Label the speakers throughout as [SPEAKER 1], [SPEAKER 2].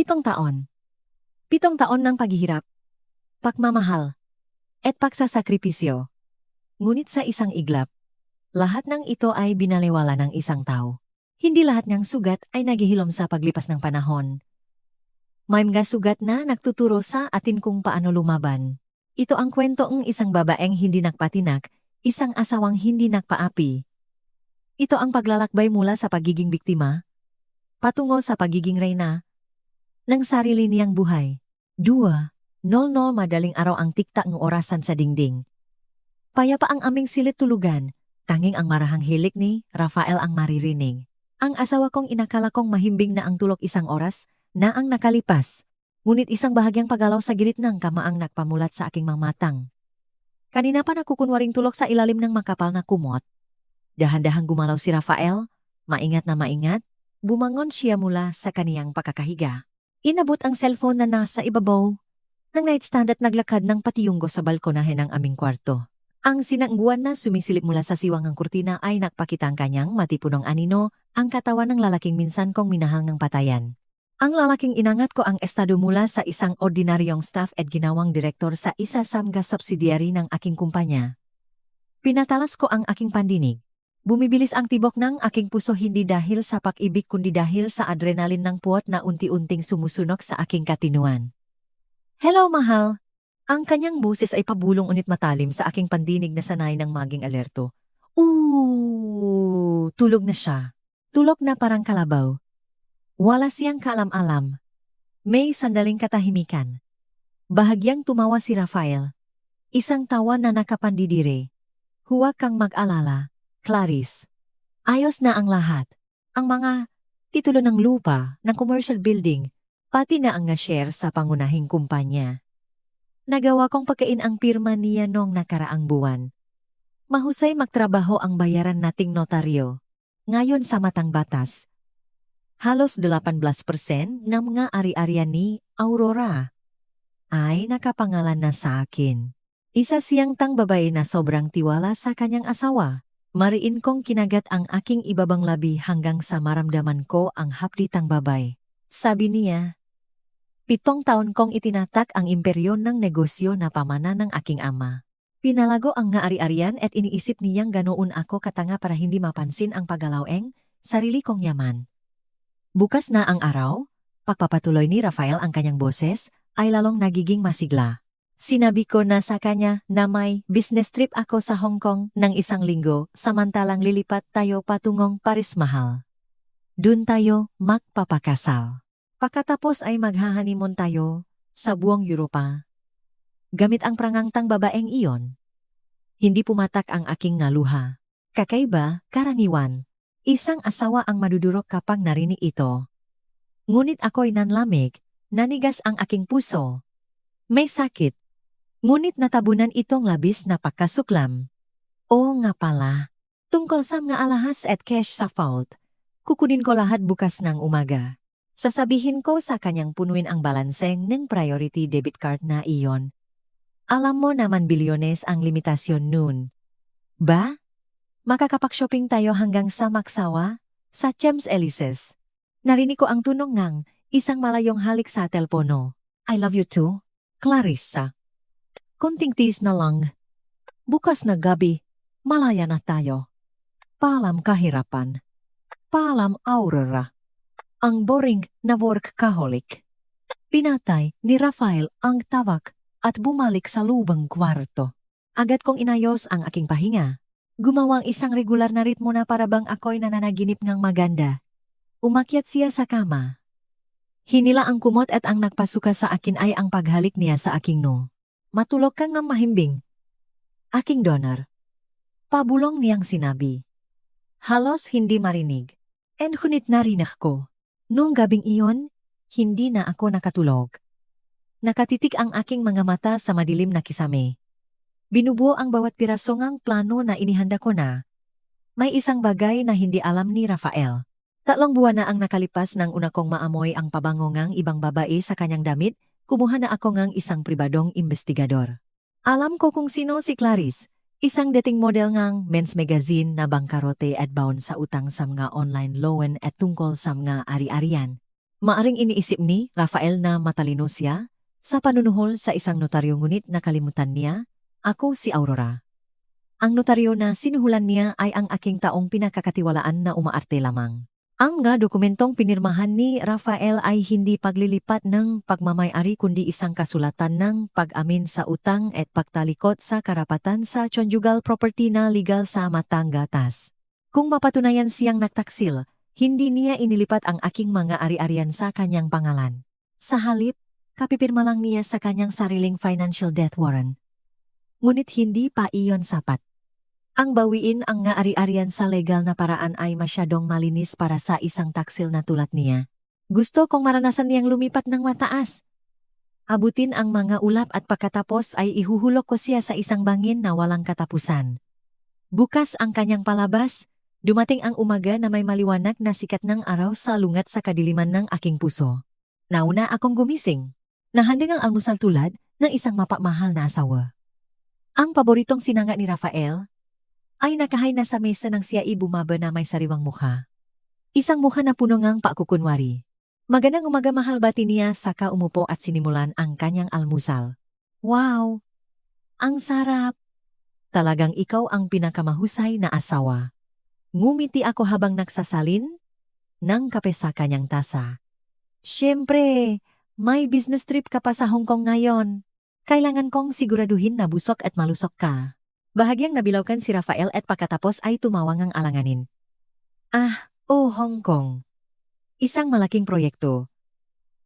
[SPEAKER 1] 7 taon. 7 taon ng paghihirap, pagmamahal, at pagsasakripisyo. Ngunit sa isang iglap, lahat ng ito ay binaliwala ng isang tao. Hindi lahat ng sugat ay naghihilom sa paglipas ng panahon. May mga sugat na nagtuturo sa atin kung paano lumaban. Ito ang kwento ng isang babaeng hindi nagpatinak, isang asawang hindi nagpaapi. Ito ang paglalakbay mula sa pagiging biktima, patungo sa pagiging reyna, ng sarili niyang buhay. 2:00 madaling araw ang tiktak ng orasan sa dingding. Payapa ang aming silid tulugan, tanging ang marahang hilik ni Rafael ang maririnig. Ang asawa kong inakala kong mahimbing na ang tulog 1 oras na ang nakalipas, ngunit isang bahagyang pagalaw sa gilid ng kama ang nagpamulat sa aking mga matang. Kanina pa nakukunwaring tulog sa ilalim ng makapal na kumot. Dahan-dahang gumalaw si Rafael, maingat na maingat, bumangon siya mula sa kaniyang pagkakahiga. Inabot ang cellphone na nasa ibabaw ng nightstand at naglakad ng patiyunggo sa balkonahe ng aming kwarto. Ang sinang buwan na sumisilip mula sa siwangang kurtina ay nakpakita ang kanyang matipunong anino, ang katawan ng lalaking minsan kong minahal ng patayan. Ang lalaking inangat ko ang estado mula sa isang ordinaryong staff at ginawang direktor sa isa sa mga subsidiary ng aking kumpanya. Pinatalas ko ang aking pandinig. Bumibilis ang tibok ng aking puso hindi dahil sa pag-ibig kundi dahil sa adrenalin ng puot na unti-unting sumusunok sa aking katinuan. Hello, mahal! Ang kanyang boses ay pabulong unit matalim sa aking pandinig na sanay ng maging alerto. Tulog na siya. Tulog na parang kalabaw. Wala siyang kaalam-alam. May sandaling katahimikan. Bahagyang tumawa si Rafael. Isang tawa na nakapandidire. Huwag kang mag-alala, Clarice. Ayos na ang lahat. Ang mga titulo ng lupa, ng commercial building, pati na ang share sa pangunahing kumpanya. Nagawa kong pagkain ang pirma niya noong nakaraang buwan. Mahusay magtrabaho ang bayaran nating notaryo. Ngayon sa matang batas, halos 18% ng mga ari-arian ni Aurora ay nakapangalan na sa akin. Isa siyang tang babae na sobrang tiwala sa kanyang asawa. Mariin kong kinagat ang aking ibabang labi hanggang sa maramdaman ko ang haplitang babay. Sabi niya, 7 taon kong itinatak ang imperyo ng negosyo na pamana ng aking ama. Pinalago ang nga ari-arian at iniisip niyang ganoon ako katanga para hindi mapansin ang paggalaweng sarili kong yaman. Bukas na ang araw, pagpapatuloy ni Rafael ang kanyang boses, ay lalong nagiging masigla. Sinabi ko na sa kanya na may business trip ako sa Hong Kong ng 1 linggo samantalang lilipat tayo patungong Paris, mahal. Dun tayo magpapakasal. Pagkatapos ay maghahanimon tayo sa buong Europa. Gamit ang prangangtang babaeng iyon. Hindi pumatak ang aking ngaluha. Kakaiba, karaniwan. Isang asawa ang madudurok kapag narinig ito. Ngunit ako'y nanlamig, nanigas ang aking puso. May sakit. Ngunit natabunan itong labis na pagkasuklam. Oo nga pala. Tungkol sa mga alahas at cash sa vault, kukunin ko lahat bukas ng umaga. Sasabihin ko sa kanyang punuin ang balanseng ng priority debit card na iyon. Alam mo naman bilyones ang limitasyon nun. Ba? Makakapag-shopping tayo hanggang sa Maksawa, sa Champs-Élysées. Narinig ko ang tunog ng isang malayong halik sa telpono. I love you too, Clarissa. Konting tiis na lang. Bukas na gabi, malaya na tayo. Paalam kahirapan. Paalam Aurora. Ang boring na workaholic. Pinatay ni Rafael ang tawag at bumalik sa lubang kwarto. Agad kong inayos ang aking pahinga. Gumawang isang regular na ritmo na parabang ako'y nananaginip ng maganda. Umakyat siya sa kama. Hinila ang kumot at ang nagpasuka sa akin ay ang paghalik niya sa aking no. Matulog kang ng mahimbing. Aking donor. Pabulong niyang sinabi. Halos hindi marinig. Ngunit narinig ko. Noong gabing iyon, hindi na ako nakatulog. Nakatitik ang aking mga mata sa madilim na kisame. Binubuo ang bawat piraso ngang plano na inihanda ko na. May isang bagay na hindi alam ni Rafael. 3 buwan na ang nakalipas nang una kong maamoy ang pabango ngang ibang babae sa kanyang damit. Kumuha na ako ngang isang pribadong investigador. Alam ko kung sino si Clarice, isang dating model ngang men's magazine na bangkarote at baon sa utang sa mga online loan at tungkol sa mga ari-arian. Maaring iniisip ni Rafael na matalino siya sa panunuhol sa isang notaryo ngunit nakalimutan niya, ako si Aurora. Ang notaryo na sinuhulan niya ay ang aking taong pinakakatiwalaan na umaarte lamang. Ang nga dokumentong pinirmahan ni Rafael ay hindi paglilipat ng pagmamay-ari kundi isang kasulatan ng pag-amin sa utang at pagtalikod sa karapatan sa conjugal property na legal sa matang gatas. Kung mapatunayan siyang nagtaksil, hindi niya inilipat ang aking mga ari-arian sa kanyang pangalan. Sa halip, kapipirma lang niya sa kanyang sariling financial death warrant. Ngunit hindi pa iyon sapat. Ang bawiin ang nga ari-arian sa legal na paraan ay masyadong malinis para sa isang taksil na tulad niya. Gusto kong maranasan niyang lumipat ng mataas. Abutin ang mga ulap at pagkatapos ay ihuhulog ko siya sa isang bangin na walang katapusan. Bukas ang kanyang palabas, dumating ang umaga na may maliwanag na sikat ng araw sa lungat sa kadiliman ng aking puso. Nauna akong gumising. Nahanding ang almusal tulad ng isang mapamahal na asawa. Ang paboritong sinanga ni Rafael ay nakahay na sa mesa nang siya ibumaba na may sariwang mukha. Isang mukha na puno ngang pakukunwari. Magandang umaga mahal bati niya saka umupo at sinimulan ang kanyang almusal. Wow! Ang sarap! Talagang ikaw ang pinakamahusay na asawa. Ngumiti ako habang nagsasalin ng kape sa kanyang tasa. Siyempre, may business trip ka pa sa Hong Kong ngayon. Kailangan kong siguraduhin na busok at malusok ka. Bahagyang nabilawkan si Rafael at pagkatapos ay tumawang ang alanganin. Hong Kong. Isang malaking proyekto.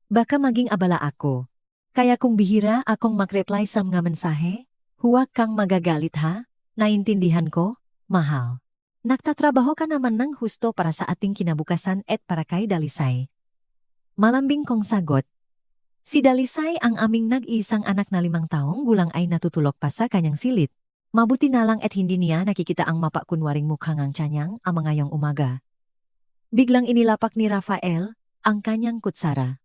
[SPEAKER 1] Baka maging abala ako. Kaya kung bihira akong mag-reply sa mga mensahe, huwag kang magagalit ha? Naintindihan ko, mahal. Nagtatrabaho ka naman ng husto para sa ating kinabukasan at para kay Dalisay. Malambing kong sagot. Si Dalisay ang aming nag-iisang anak na 5 taong gulang ay natutulog pa sa kanyang silid. Mabuti na lang at hindi niya nakikita ang mapakunwaring mukhang ang tiyanyang ama ngayong umaga. Biglang inilapak ni Rafael ang kanyang kutsara.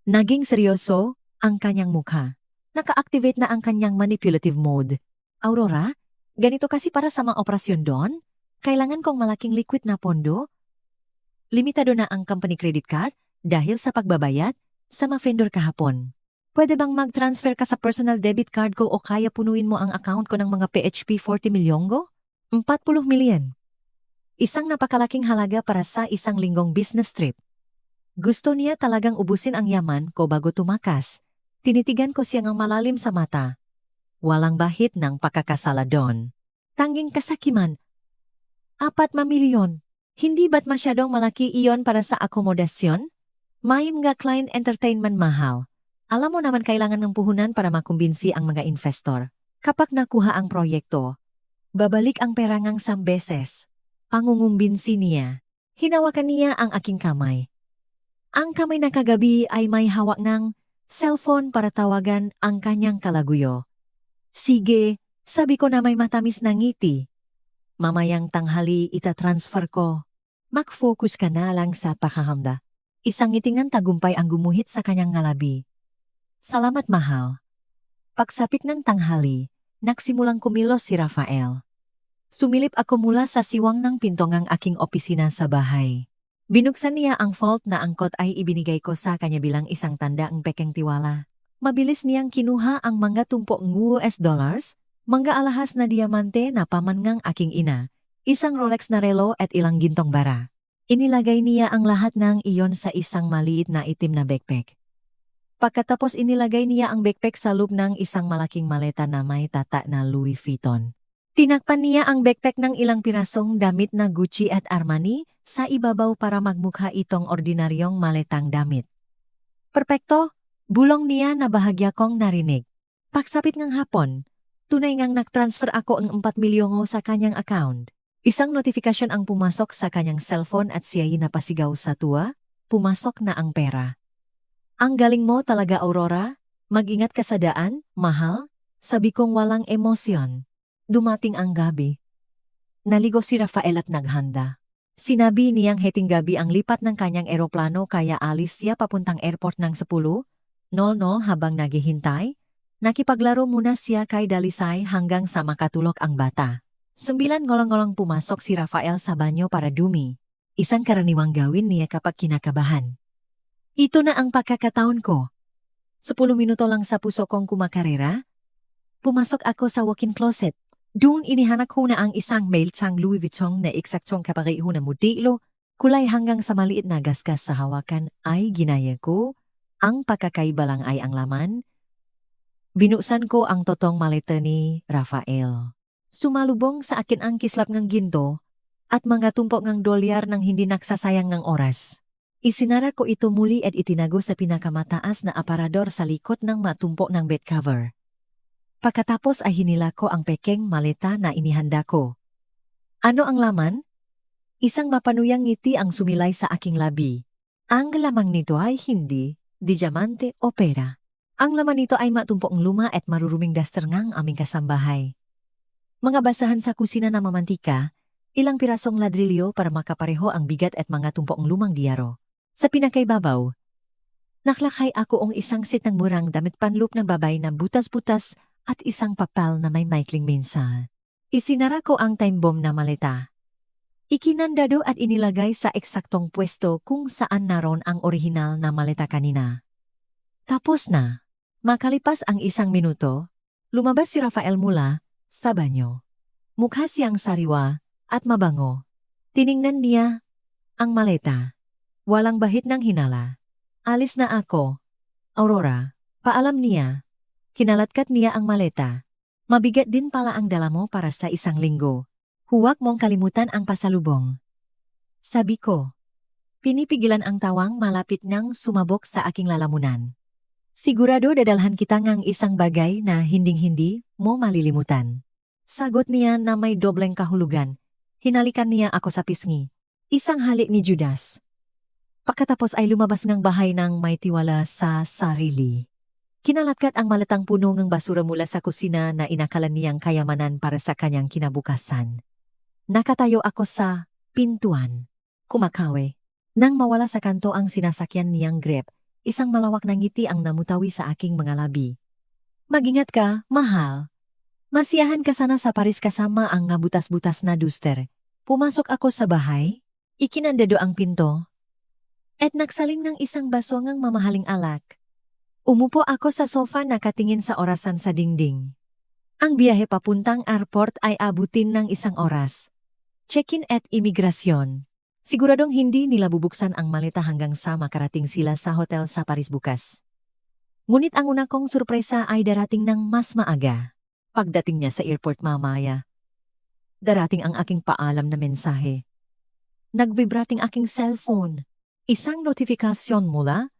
[SPEAKER 1] Naging seryoso ang kanyang mukha. Naka-activate na ang kanyang manipulative mode. Aurora, ganito kasi para sa mga operasyon doon? Kailangan kong malaking liquid na pondo? Limitado na ang company credit card dahil sa pagbabayad sa mga vendor kahapon. Pwede bang mag-transfer ka sa personal debit card ko o kaya punuin mo ang account ko ng mga PHP 40 milyonggo? 40 milyon. Isang napakalaking halaga para sa isang linggong business trip. Gusto niya talagang ubusin ang yaman ko bago tumakas. Tinitigan ko siyang malalim sa mata. Walang bahid ng pakakasala doon. Tanging kasakiman. 4 milyon. Hindi ba't masyadong malaki iyon para sa akomodasyon? May mga client entertainment mahal. Alam mo naman kailangan ng puhunan para makumbinsi ang mga investor. Kapag nakuha ang proyekto, babalik ang pera ngang 10 beses. Pangungumbinsi niya. Hinawakan niya ang aking kamay. Ang kamay na kagabi ay may hawak ng cellphone para tawagan ang kanyang kalaguyo. Sige, sabi ko na may matamis na ngiti. Mamayang tanghali itatransfer ko. Mag-focus ka na lang sa pakahanda. Isang ngitingan tagumpay ang gumuhit sa kanyang ngalabi. Salamat mahal. Pagsapit ng tanghali, nagsimulang kumilos si Rafael. Sumilip ako mula sa siwang ng pintongang aking opisina sa bahay. Binuksan niya ang fold na angkot ay ibinigay ko sa kanya bilang isang tanda ng pekeng tiwala. Mabilis niyang kinuha ang mga tumpok ng US dollars, mga alahas na diamante na pamangang aking ina, isang Rolex na relo at ilang gintong bara. Inilagay niya ang lahat ng iyon sa isang maliit na itim na backpack. Pagkatapos inilagay niya ang backpack sa loob ng isang malaking maleta na may tata na Louis Vuitton. Tinakpan niya ang backpack ng ilang pirasong damit na Gucci at Armani sa ibabaw para magmukha itong ordinaryong maletang damit. Perpekto, bulong niya na bahagya kong narinig. Pagsapit ng hapon, tunay ngang nag-transfer ako ang 4 milyongo sa kanyang account. Isang notifikasyon ang pumasok sa kanyang cellphone at siya'y napasigaw sa tuwa, pumasok na ang pera. Ang galing mo talaga Aurora, mag-ingat ka sa daan, mahal, sabi kong walang emosyon. Dumating ang gabi. Naligo si Rafael at naghanda. Sinabi niyang heting gabi ang lipat ng kanyang eroplano kaya alis siya papuntang airport ng 10:00 habang naghihintay. Nakipaglaro muna siya kay Dalisay hanggang sa makatulog ang bata. 9 ngolong-ngolong pumasok si Rafael sa banyo para dumi. Isang karaniwang gawin niya kapag kinakabahan. Ito na ang pagkakataon ko. 10 minuto lang sa puso kong kumakarera. Pumasok ako sa walk-in closet. Doon inihanap ko na ang isang meltsang Louis Vuitton na eksaktong kapareho na modelo, kulay hanggang sa maliit na gasgas sa hawakan ay ginaya ko. Ang pagkakaiba lang ay ang laman. Binuksan ko ang totong maleta ni Rafael. Sumalubong sa akin ang kislap ng ginto at mga tumpok ng dolyar nang hindi nagsasayang ng oras. Isinara ko ito muli at itinago sa pinakamataas na aparador sa likod ng matumpok ng bed cover. Pagkatapos ay hinila ko ang pekeng maleta na inihanda ko. Ano ang laman? Isang mapanuyang ngiti ang sumilay sa aking labi. Ang lamang nito ay hindi diamante o pera. Ang laman nito ay matumpok ng luma at maruruming duster ngang aming kasambahay. Mga basahan sa kusina na mamantika, ilang pirasong ladrilyo para makapareho ang bigat at mga tumpok ng lumang diyaro. Sa pinakaibabaw, naklakay ako ang isang set ng murang damit panloop ng babay na butas-butas at isang papel na may maikling mensahe. Isinara ko ang time bomb na maleta. Ikinandado at inilagay sa eksaktong pwesto kung saan naroon ang orihinal na maleta kanina. Tapos na. Makalipas ang 1 minuto, lumabas si Rafael mula sa banyo. Mukha siyang sariwa at mabango. Tiningnan niya ang maleta. Walang bahid ng hinala. Alis na ako. Aurora, paalam niya. Kinalatkat niya ang maleta. Mabigat din pala ang dala mo para sa 1 linggo. Huwag mong kalimutan ang pasalubong. Sabi ko. Pinipigilan ang tawang malapit nang sumabok sa aking lalamunan. Sigurado dadalhan kita ngang isang bagay na hinding-hindi mo malilimutan. Sagot niya na may dobleng kahulugan. Hinalikan niya ako sa pisngi. Isang halik ni Judas. Pagkatapos ay lumabas ng bahay ng may tiwala sa sarili. Kinalatkat ang malatang puno ng basura mula sa kusina na inakala niyang kayamanan para sa kanyang kinabukasan. Nakatayo ako sa pintuan. Kumakawe. Nang mawala sa kanto ang sinasakyan niyang grep, isang malawak na ngiti ang namutawi sa aking mga labi. Mag-ingat ka, mahal. Masiyahan ka sana sa Paris kasama ang butas-butas na duster. Pumasok ako sa bahay, ikinandado ang pinto, at nagsaling ng isang baso ng mamahaling alak. Umupo ako sa sofa nakatingin sa orasan sa dingding. Ang biyahe papuntang airport ay abutin ng 1 oras. Check-in at imigrasyon. Siguradong hindi nila bubuksan ang maleta hanggang sa makarating sila sa hotel sa Paris bukas. Ngunit ang una kong surpresa ay darating ng mas maaga. Pagdating niya sa airport mamaya, darating ang aking paalam na mensahe. Nagvibrating aking cellphone. Isang notifikasyon mula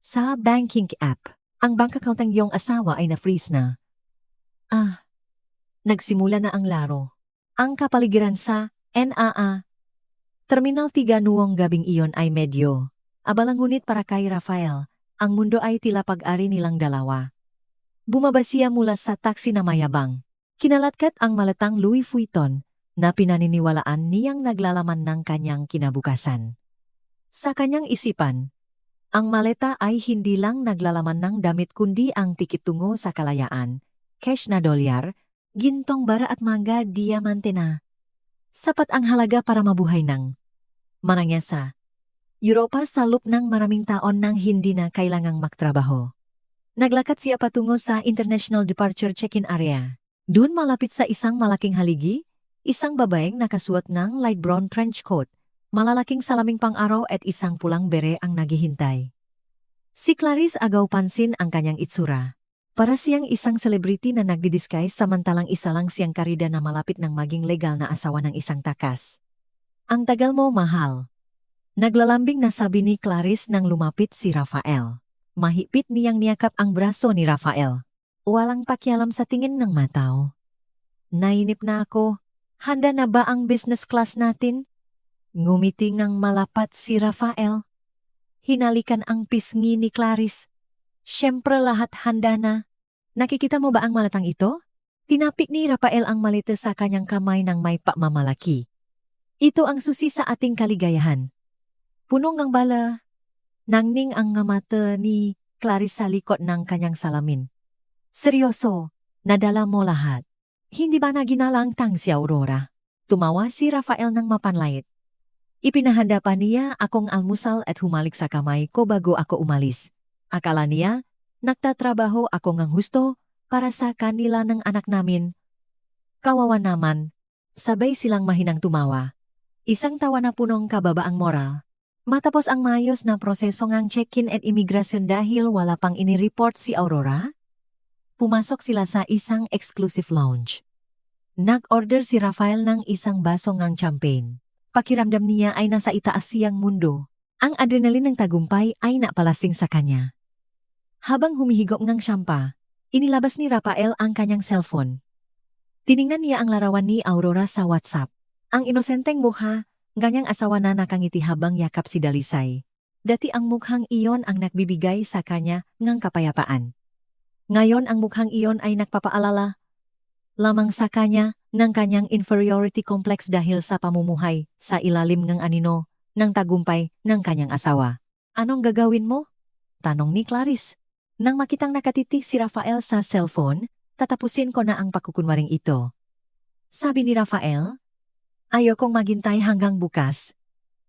[SPEAKER 1] sa banking app. Ang bank account ng iyong asawa ay na-freeze na. Nagsimula na ang laro. Ang kapaligiran sa NAA. Terminal 3 noong gabing iyon ay medyo abala, ngunit para kay Rafael, ang mundo ay tila pag-ari nilang dalawa. Bumaba siya mula sa taxi na mayabang. Kinalatkat ang malatang Louis Vuitton na pinaniniwalaan niyang naglalaman ng kanyang kinabukasan. Sa kanyang isipan, ang maleta ay hindi lang naglalaman ng damit kundi ang tikit tungo sa kalayaan, cash na dolyar, gintong bara at mga diamante na. Sapat ang halaga para mabuhay ng marangya sa Europa sa loob ng maraming taon nang hindi na kailangang magtrabaho. Naglakad siya patungo sa International Departure Check-in Area. Doon malapit sa isang malaking haligi, isang babaeng nakasuot ng light brown trench coat, malalaking salaming pang-araw at isang pulang bere ang naghihintay. Si Clarice agaw pansin ang kanyang itsura. Para siyang isang celebrity na nagdi-disguise samantalang isa lang siyang karida na malapit ng maging legal na asawa ng isang takas. Ang tagal mo, mahal. Naglalambing na sabi ni Clarice nang lumapit si Rafael. Mahigpit niyang niyakap ang braso ni Rafael. Walang pakialam sa tingin ng mataw. Nainip na ako. Handa na ba ang business class natin? Ngumiti ngang malapat si Rafael. Hinalikan ang pisngi ni Clarice. Siyempre lahat handa na. Nakikita mo ba ang malatang ito? Tinapik ni Rafael ang maleta sa kanyang kamay ng may pamamalaki. Ito ang susi sa ating kaligayahan. Punong ng bala. Nangning ang mata ni Clarice sa likod ng kanyang salamin. Seryoso, nadala mo lahat. Hindi ba na ginalang tang si Aurora? Tumawa si Rafael ng mapanlait. Ipinahanda pa niya akong almusal at humalik sa kamay ko bago ako umalis. Akala niya, nagtatrabaho ako ngang husto para sa kanila ng anak namin. Kawawa naman. Sabay silang mahinang tumawa. Isang tawa na punong kababaang moral. Matapos ang maayos na proseso ngang check-in at imigrasyon dahil wala pang inireport si Aurora, pumasok sila sa isang exclusive lounge. Nag-order si Rafael ng isang baso ngang champagne. Pakiramdam niya ay nasa itaas siyang mundo. Ang adrenaline ng tagumpay ay napalasing sa kanya. Habang humihigop ngang syampa, inilabas ni Rafael ang kanyang cellphone. Tiningnan niya ang larawan ni Aurora sa WhatsApp. Ang inosenteng mukha, ganyang asawa na nakangiti habang yakap si Dalisay. Dati ang mukhang iyon ang nagbibigay sa kanya ngang kapayapaan. Ngayon ang mukhang iyon ay nagpapaalala lamang sa kanya ng kanyang inferiority complex dahil sa pamumuhay sa ilalim ng anino ng tagumpay ng kanyang asawa. Anong gagawin mo? Tanong ni Clarice. Nang makitang nakatitig si Rafael sa cellphone, tatapusin ko na ang pakukunwaring ito. Sabi ni Rafael, ayokong maghintay hanggang bukas.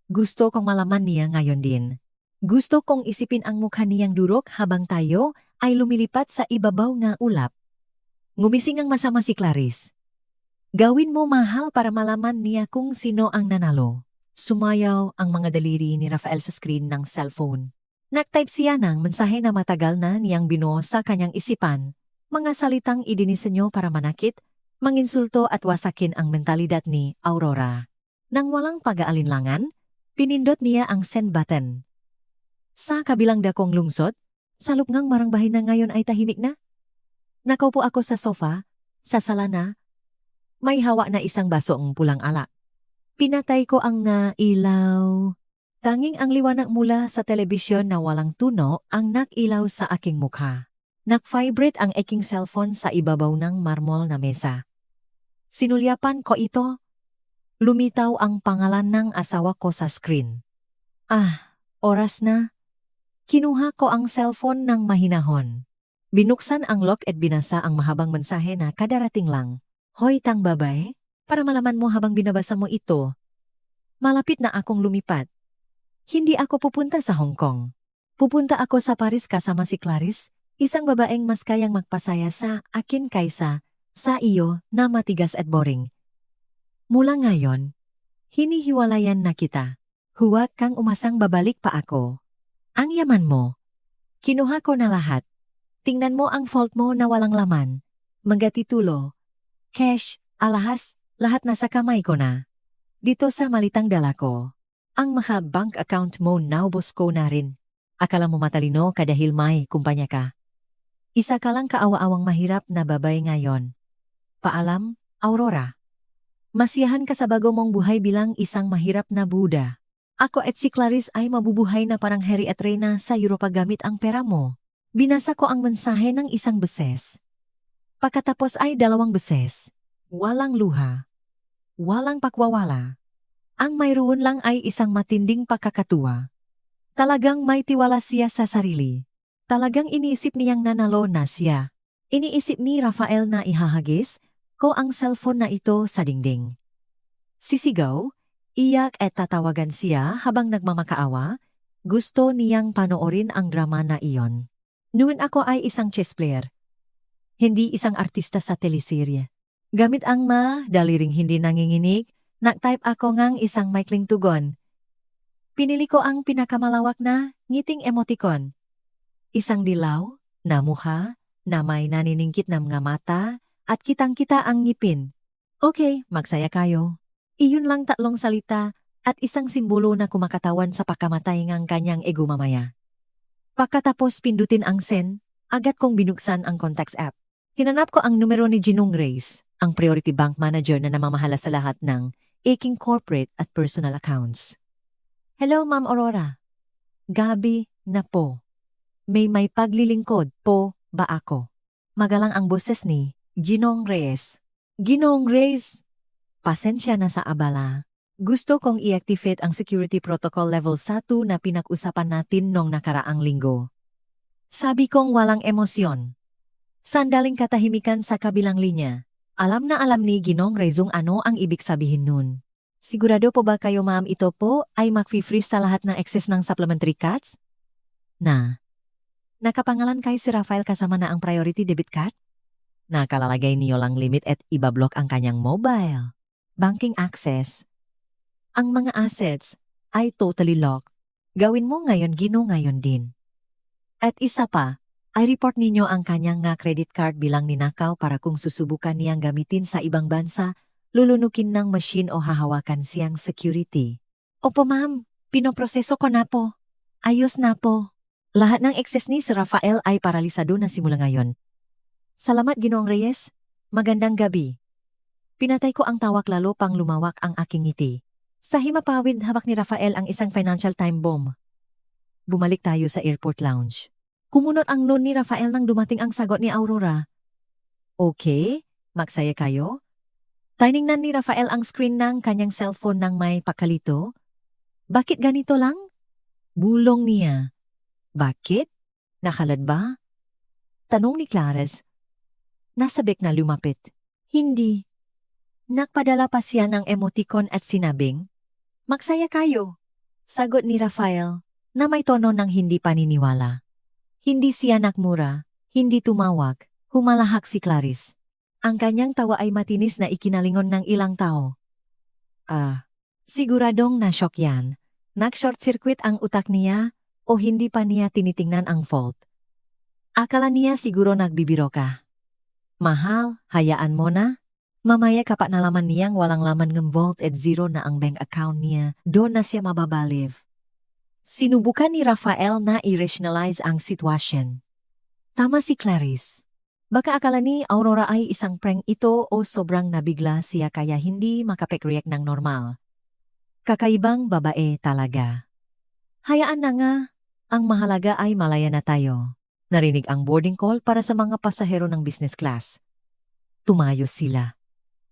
[SPEAKER 1] Gusto kong malaman niya ngayon din. Gusto kong isipin ang mukha niyang durok habang tayo ay lumilipat sa ibabaw nga ulap. Ngumising ang masama si Clarice. Gawin mo mahal para malaman niya kung sino ang nanalo. Sumayaw ang mga daliri ni Rafael sa screen ng cellphone. Nag-type siya ng mensahe na matagal na niyang binuo sa kanyang isipan. Mga salitang idinisenyo para manakit, manginsulto at wasakin ang mentalidad ni Aurora. Nang walang pag-aalinlangan, pinindot niya ang send button. Sa kabilang dakong lungsod, sa lupngang marangbahay na ngayon ay tahimik na. Nakaupo ako sa sofa, sa sala na. May hawa na isang basong pulang alak. Pinatay ko ang ilaw. Tanging ang liwanag mula sa telebisyon na walang tuno ang nakilaw sa aking mukha. Nag-vibrate ang aking cellphone sa ibabaw ng marmol na mesa. Sinulyapan ko ito. Lumitaw ang pangalan ng asawa ko sa screen. Oras na. Kinuha ko ang cellphone ng mahinahon. Binuksan ang lock at binasa ang mahabang mensahe na kadarating lang. Hoy tang babae, para malaman mo habang binabasa mo ito. Malapit na akong lumipat. Hindi ako pupunta sa Hong Kong. Pupunta ako sa Paris kasama si Clarice, isang babaeng mas kayang magpasaya sa akin kaysa sa iyo na matigas at boring. Mula ngayon, hinihiwalayan na kita. Huwag kang umasang babalik pa ako. Ang yaman mo. Kinuha ko na lahat. Tingnan mo ang vault mo na walang laman. Mga titulo, cash, alahas, lahat nasa kamay ko na. Dito sa malitang dala ko. Ang mga bank account mo naubos ko na rin. Akala mo matalino ka dahil may kumpanya ka. Isa ka lang kaawa-awang mahirap na babae ngayon. Paalam, Aurora. Masiyahan ka sa bago mong buhay bilang isang mahirap na Buddha. Ako at si Clarice ay mabubuhay na parang Harry at Reyna sa Europa gamit ang pera mo. Binasa ko ang mensahe ng isang beses. Pagkatapos ay 2 beses. Walang luha. Walang pakwawala. Ang mayroon lang ay isang matinding pagkakatuwa. Talagang may tiwala siya sa sarili. Talagang iniisip niyang nanalo na siya. Iniisip ni Rafael na ihahagis ko ang cellphone na ito sa dingding. Sisigaw, iyak at tatawagan siya habang nagmamakaawa. Gusto niyang panoorin ang drama na iyon. Noon ako ay isang chess player. Hindi isang artista sa teleserye. Gamit ang daliring hindi nanginginig, nag-type ako ngang isang maikling tugon. Pinili ko ang pinakamalawak na ngiting emoticon. Isang dilaw na mukha na may naniningkit na mga mata at kitang-kita ang ngipin. Okay, magsaya kayo. Iyon lang 3 salita at isang simbolo na kumakatawan sa pagkamatay ng kanyang ego mamaya. Pagkatapos pindutin ang send, agad kong binuksan ang contacts app. Hinanap ko ang numero ni Ginong Reyes, ang priority bank manager na namamahala sa lahat ng aking corporate at personal accounts. Hello, Ma'am Aurora. Gabi na po. May paglilingkod po ba ako? Magalang ang boses ni Ginong Reyes. Ginong Reyes, pasensya na sa abala. Gusto kong i-activate ang security protocol level 1 na pinag-usapan natin nung nakaraang linggo. Sabi kong walang emosyon. Sandaling katahimikan sa kabilang linya. Alam na alam ni Ginong Reyes ano ang ibig sabihin nun. Sigurado po ba kayo ma'am ito po ay mag-freeze sa lahat ng excess ng supplementary cuts? Nakapangalan kay si Rafael kasama na ang priority debit card? Nakalalagay niyo lang limit at ibablock ang kanyang mobile banking access. Ang mga assets ay totally locked. Gawin mo ngayon ngayon din. At isa pa, ay report ninyo ang kanyang nga credit card bilang ninakaw para kung susubukan niyang gamitin sa ibang bansa, lulunukin ng machine o hahawakan siyang security. Opo ma'am, pinoproseso ko na po. Ayos na po. Lahat ng excess ni si Rafael ay paralisado na simula ngayon. Salamat Ginoong Reyes. Magandang gabi. Pinatay ko ang tawak lalo pang lumawak ang aking ngiti. Sa himapawid hawak ni Rafael ang isang financial time bomb. Bumalik tayo sa airport lounge. Kumunot ang noon ni Rafael nang dumating ang sagot ni Aurora. Okay, magsaya kayo? Tiningnan ni Rafael ang screen ng kanyang cellphone nang may pakalito. Bakit ganito lang? Bulong niya. Bakit? Nakalad ba? Tanong ni Clarice. Nasabik na lumapit. Hindi. Nagpadala pa siya ng emoticon at sinabing, magsaya kayo. Sagot ni Rafael na may tono ng hindi paniniwala. Hindi siya nakmura, hindi tumawag, humalahak si Clarice. Ang kanyang tawa ay matinis na ikinalingon ng ilang tao. Siguradong na-shock yan. Nag-short circuit ang utak niya o hindi pa niya tinitingnan ang fault. Akala niya siguro nagbibiro ka. Mahal, hayaan mo na. Mamaya kapat nalaman niyang walang laman ng vault at zero na ang bank account niya, doon na siya mababaliv. Sinubukan ni Rafael na i-rationalize ang sitwasyon. Tama si Clarice. Baka akala ni Aurora ay isang prank ito o sobrang nabigla siya kaya hindi makapag-react ng normal. Kakaibang babae talaga. Hayaan na nga, ang mahalaga ay malaya na tayo. Narinig ang boarding call para sa mga pasahero ng business class. Tumayo sila.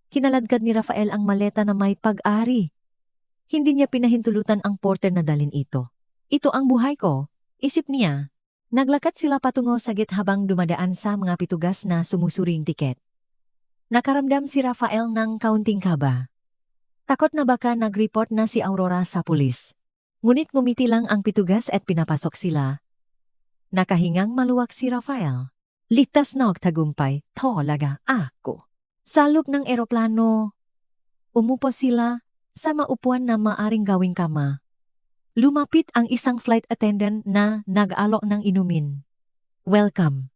[SPEAKER 1] Kinaladkad ni Rafael ang maleta na may pag-ari. Hindi niya pinahintulutan ang porter na dalin ito. Ito ang buhay ko, isip niya. Naglakad sila patungo sa gate habang dumadaan sa mga pitugas na sumusuring tiket. Nakaramdam si Rafael ng kaunting kaba. Takot na baka nag-report na si Aurora sa pulis. Ngunit ngumiti lang ang pitugas at pinapasok sila. Nakahingang maluwag si Rafael. Ligtas na tagumpay, talaga ako. Sa loob ng eroplano, umupo sila sa maupuan na maaring gawing kama. Lumapit ang isang flight attendant na nag-alok ng inumin. Welcome.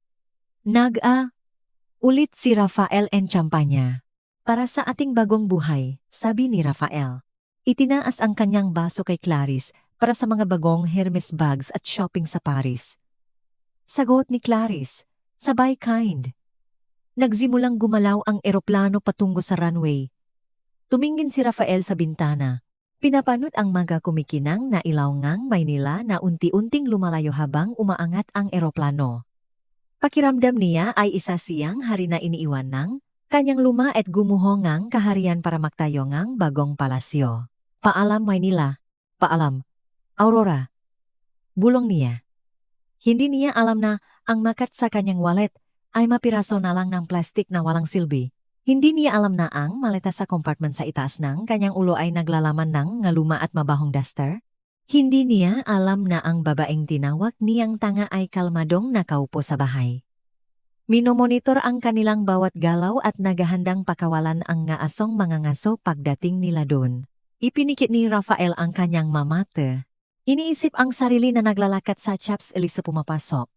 [SPEAKER 1] Ulit si Rafael and champagne. Para sa ating bagong buhay, sabi ni Rafael. Itinaas ang kanyang baso kay Clarice para sa mga bagong Hermes bags at shopping sa Paris. Sagot ni Clarice, sabay kind. Nagsimulang gumalaw ang eroplano patungo sa runway. Tumingin si Rafael sa bintana. Pinapanot ang mga kumikinang na ilaw ngang Maynila na unti-unting lumalayo habang umaangat ang eroplano. Pakiramdam niya ay isa siyang hari na iniiwan ng kanyang luma at gumuhongang kaharian para magtayo ngang bagong palasyo. Paalam Maynila. Paalam. Aurora. Bulong niya. Hindi niya alam na ang makat sa kanyang wallet ay mapiraso na lang ng plastik na walang silbi. Hindi niya alam na ang maleta sa compartment sa itaas ng kanyang ulo ay naglalaman ng ngaluma at mabahong duster. Hindi niya alam na ang babaeng tinawag niyang tanga ay kalmadong nakaupo sa bahay. Minomonitor ang kanilang bawat galaw at nagahandang pakawalan ang ngaasong mga ngaso pagdating nila doon. Ipinikit ni Rafael ang kanyang mamate. Iniisip ang sarili na naglalakat sa Chaps Elise pumapasok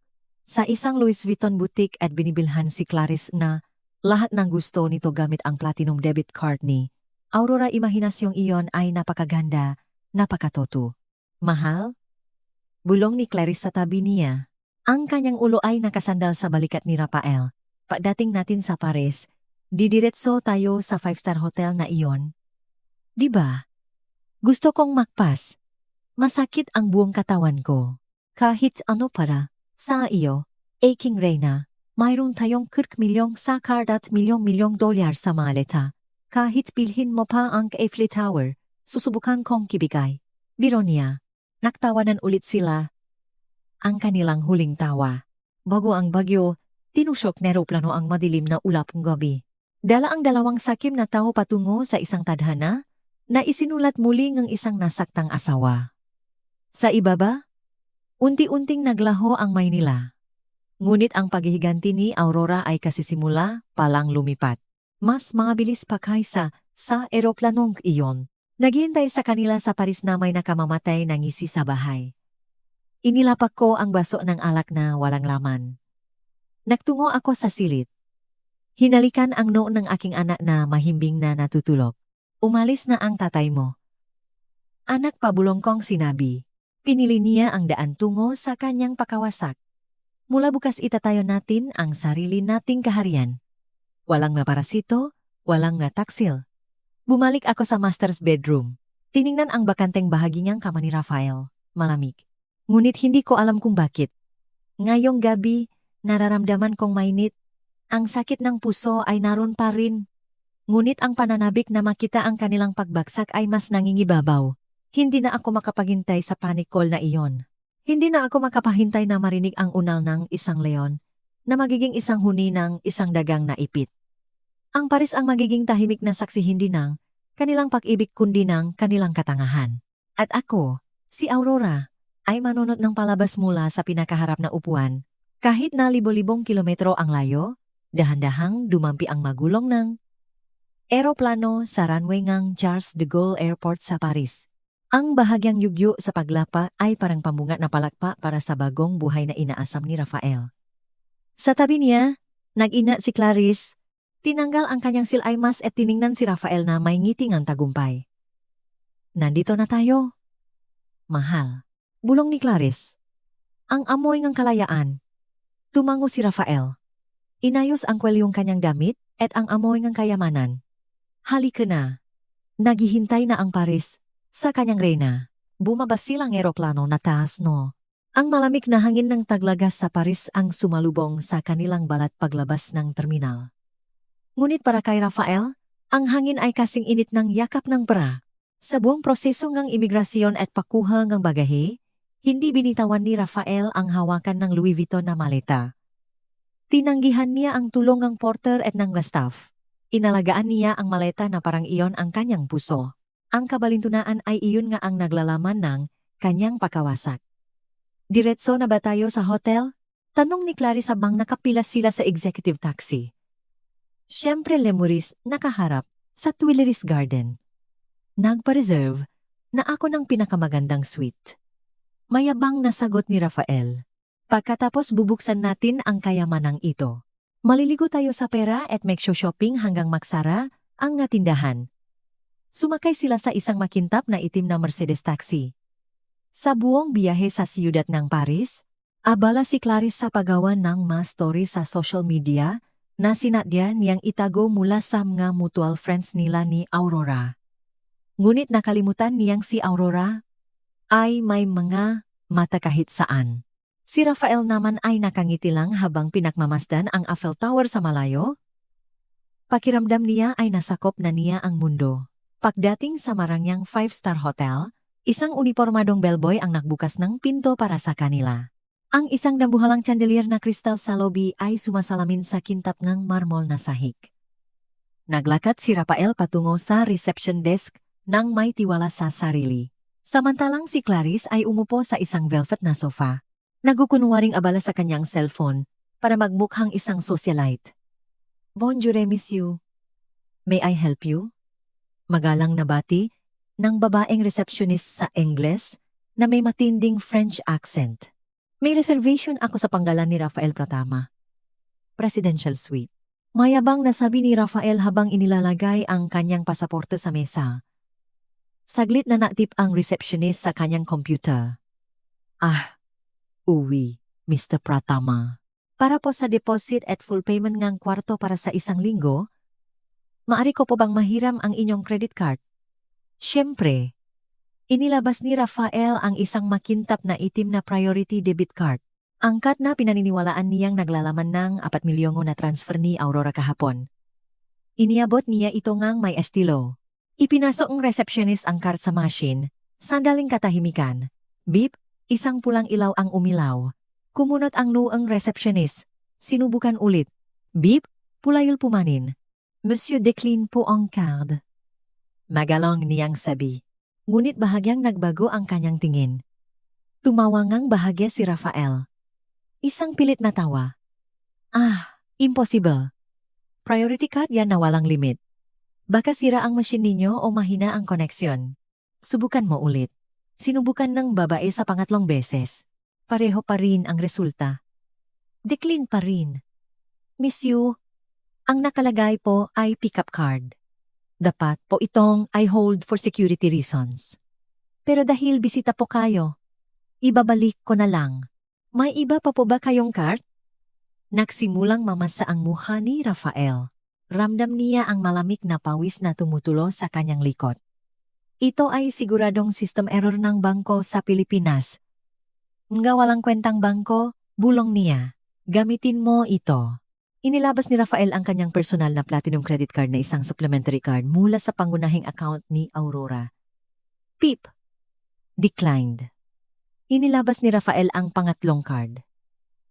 [SPEAKER 1] sa isang Louis Vuitton boutique at binibilhan si Clarice na lahat ng gusto nito gamit ang platinum debit card ni Aurora. Imahinasyong iyon ay napakaganda, napakatoto. Mahal? Bulong ni Clarice sa tabi niya. Ang kanyang ulo ay nakasandal sa balikat ni Rafael. Pagdating natin sa Paris, didiretso tayo sa 5-star hotel na iyon. Diba? Gusto kong makpas. Masakit ang buong katawan ko. Kahit ano para sa iyo, Aking Reyna, mayroon tayong 40 milyong sa card at milyong-milyong dolyar sa maleta. Kahit bilhin mo pa ang Eiffel Tower, susubukan kong kibigay. Biro niya. Naktawanan ulit sila. Ang kanilang huling tawa. Bago ang bagyo, tinusok na eroplano ang madilim na ulap ng gabi. Dala ang dalawang sakim na tao patungo sa isang tadhana, na isinulat muli ng isang nasaktang asawa. Sa ibaba, unti-unting naglaho ang Maynila. Ngunit ang paghihiganti ni Aurora ay kasisimula palang lumipat. Mas mabilis pa kaysa sa eroplanong iyon. Naghihintay sa kanila sa Paris na may nakamamatay na ngisi sa bahay. Inilapak ko ang baso ng alak na walang laman. Nagtungo ako sa silid. Hinalikan ang noo ng aking anak na mahimbing na natutulog. Umalis na ang tatay mo. Anak, pabulong kong sinabi. Pinili niya ang daan tungo sa kanyang pakawasak. Mula bukas itatayo natin ang sarili nating kaharian. Walang nga parasito, walang nga taksil. Bumalik ako sa master's bedroom. Tiningnan ang bakanteng bahagi niyang kama ni Rafael. Malamig. Ngunit hindi ko alam kung bakit. Ngayong gabi, nararamdaman kong mainit. Ang sakit ng puso ay naroon pa rin. Ngunit ang pananabik na makita ang kanilang pagbagsak ay mas nangingibabaw. Hindi na ako makapaghintay sa panic call na iyon. Hindi na ako makapahintay na marinig ang unal ng isang leon na magiging isang huni ng isang dagang naipit. Ang Paris ang magiging tahimik na saksi hindi ng kanilang pag-ibig kundi ng kanilang katangahan. At ako, si Aurora, ay manunod ng palabas mula sa pinakaharap na upuan. Kahit na libo-libong kilometro ang layo, dahan-dahang dumampi ang magulong ng eroplano sa runway ng Charles de Gaulle Airport sa Paris. Ang bahagyang yugyo sa paglapa ay parang pambunga na palakpa para sa bagong buhay na inaasam ni Rafael. Sa tabi niya, nag-ina si Clarice, tinanggal ang kanyang silaimas at tiningnan si Rafael na may ngiting ang tagumpay. Nandito na tayo. Mahal. Bulong ni Clarice. Ang amoy ng kalayaan. Tumango si Rafael. Inayos ang kwelyong kanyang damit at ang amoy ng kayamanan. Halika na. Naghihintay na ang Paris. Sa kanyang reyna, bumabas silang eroplano na taas no. Ang malamig na hangin ng taglagas sa Paris ang sumalubong sa kanilang balat paglabas ng terminal. Ngunit para kay Rafael, ang hangin ay kasing init ng yakap ng bra. Sa buong proseso ng imigrasyon at pakuha ng bagahe, hindi binitawan ni Rafael ang hawakan ng Louis Vuitton na maleta. Tinanggihan niya ang tulong ng porter at ng staff. Inalagaan niya ang maleta na parang iyon ang kanyang puso. Ang kabalintunaan ay iyon nga ang naglalaman ng kanyang pakawasak. Diretso na ba tayo sa hotel? Tanong ni Clarice habang nakapila sila sa executive taxi. Siyempre Lemuris nakaharap sa Tuileries Garden. Nagpa-reserve na ako ng pinakamagandang suite. Mayabang na sagot ni Rafael. Pagkatapos bubuksan natin ang kayamanang ito. Maliligo tayo sa pera at shopping hanggang magsara ang nga tindahan. Sumakay sila sa isang makintab na itim na Mercedes taxi. Sa buong biyahe sa siyudad ng Paris, abala si Clarice sa paggawa ng mga story sa social media na sinadya niyang itago mula sa mga mutual friends nila ni Aurora. Ngunit nakalimutan niyang si Aurora ay may mga mata kahit saan. Si Rafael naman ay nakangiti lang habang pinagmamasdan ang Eiffel Tower sa malayo. Pakiramdam niya ay nasakop na niya ang mundo. Pagdating sa marangyang 5-star hotel, isang unipormadong bellboy ang nagbukas ng pinto para sa kanila. Ang isang dambuhalang chandelier na kristal sa lobby ay sumasalamin sa kintab ng marmol na sahig. Naglakad si Rafael patungo sa reception desk nang may tiwala sa sarili. Samantalang si Clarice ay umupo sa isang velvet na sofa. Nagukunwaring abala sa kanyang cellphone para magmukhang isang socialite. Bonjour monsieur. May I help you? Magalang na bati ng babaeng receptionist sa Ingles na may matinding French accent. May reservation ako sa panggalan ni Rafael Pratama. Presidential suite. Mayabang na sabi ni Rafael habang inilalagay ang kanyang pasaporte sa mesa. Saglit na natip ang receptionist sa kanyang computer. Uwi, Mr. Pratama. Para po sa deposit at full payment ng kwarto para sa isang linggo, maari ko po bang mahiram ang inyong credit card? Siyempre. Inilabas ni Rafael ang isang makintap na itim na priority debit card. Angkat na pinaniniwalaan niyang naglalaman ng 4 milyong na transfer ni Aurora kahapon. Iniabot niya ito ngang may estilo. Ipinasok ng receptionist ang card sa machine. Sandaling katahimikan. Beep, isang pulang ilaw ang umilaw. Kumunot ang nuang receptionist. Sinubukan ulit. Beep, pulayul pumanin. Monsieur decline po ang card. Magalong niyang sabi. Ngunit bahagyang nagbago ang kanyang tingin. Tumawa ngang bahagya si Rafael. Isang pilit na tawa. Impossible. Priority card yan na walang limit. Baka sira ang machine ninyo o mahina ang koneksyon. Subukan mo ulit. Sinubukan ng babae sa pangatlong beses. Pareho pa rin ang resulta. Decline pa rin. Miss you, ang nakalagay po ay pickup card. Dapat po itong I hold for security reasons. Pero dahil bisita po kayo, ibabalik ko na lang. May iba pa po ba kayong card? Nagsimulang mamasa ang mukha ni Rafael. Ramdam niya ang malamig na pawis na tumutulo sa kanyang likod. Ito ay siguradong system error ng bangko sa Pilipinas. Mga walang kwentang bangko, bulong niya. Gamitin mo ito. Inilabas ni Rafael ang kanyang personal na platinum credit card na isang supplementary card mula sa pangunahing account ni Aurora. Pip. Declined. Inilabas ni Rafael ang pangatlong card.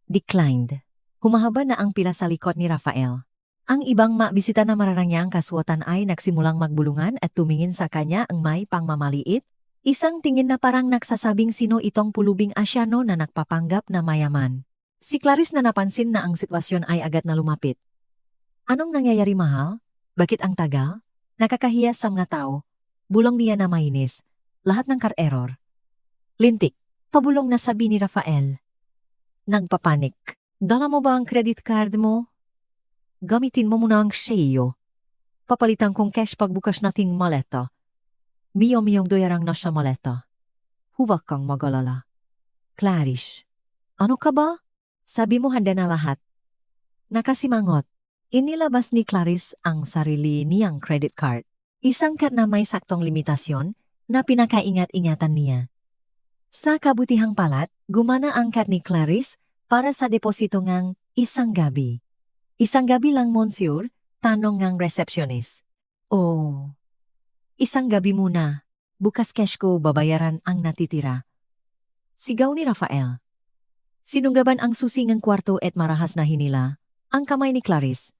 [SPEAKER 1] Declined. Humahaba na ang pila sa likod ni Rafael. Ang ibang mabisita na mararangyang kasuotan ay nagsimulang magbulungan at tumingin sa kanya ang may pangmamaliit. Isang tingin na parang nagsasabing sino itong pulubing Asyano na nagpapanggap na mayaman. Si Clarice na napansin na ang sitwasyon ay agad na lumapit. Anong nangyayari, mahal? Bakit ang tagal? Nakakahiya sa mga tao. Bulong niya na mainis. Lahat ng card error. Lintik. Pabulong na sabi ni Rafael. Nagpapanik. Dala mo ba ang credit card mo? Gamitin mo muna ang sheyo. Papalitan kong cash pagbukas nating maleta. Miyong doyarang nasa maleta. Huwag kang mag-alala. Clarice. Ano ka ba? Sabi mo handa na lahat. Nakasimangot. Inilabas ni Clarice ang sarili niyang credit card. Isang card na may saktong limitasyon na pinakaingat-ingatan niya. Sa kabutihang palad, gumana ang card ni Clarice para sa deposito ngang isang gabi. Isang gabi lang, monsieur, tanong ngang receptionist. Oh, isang gabi muna. Bukas cash ko babayaran ang natitira. Sigaw ni Rafael. Sinunggaban ang susingang kwarto at marahas na hinila ang kamay ni Clarice.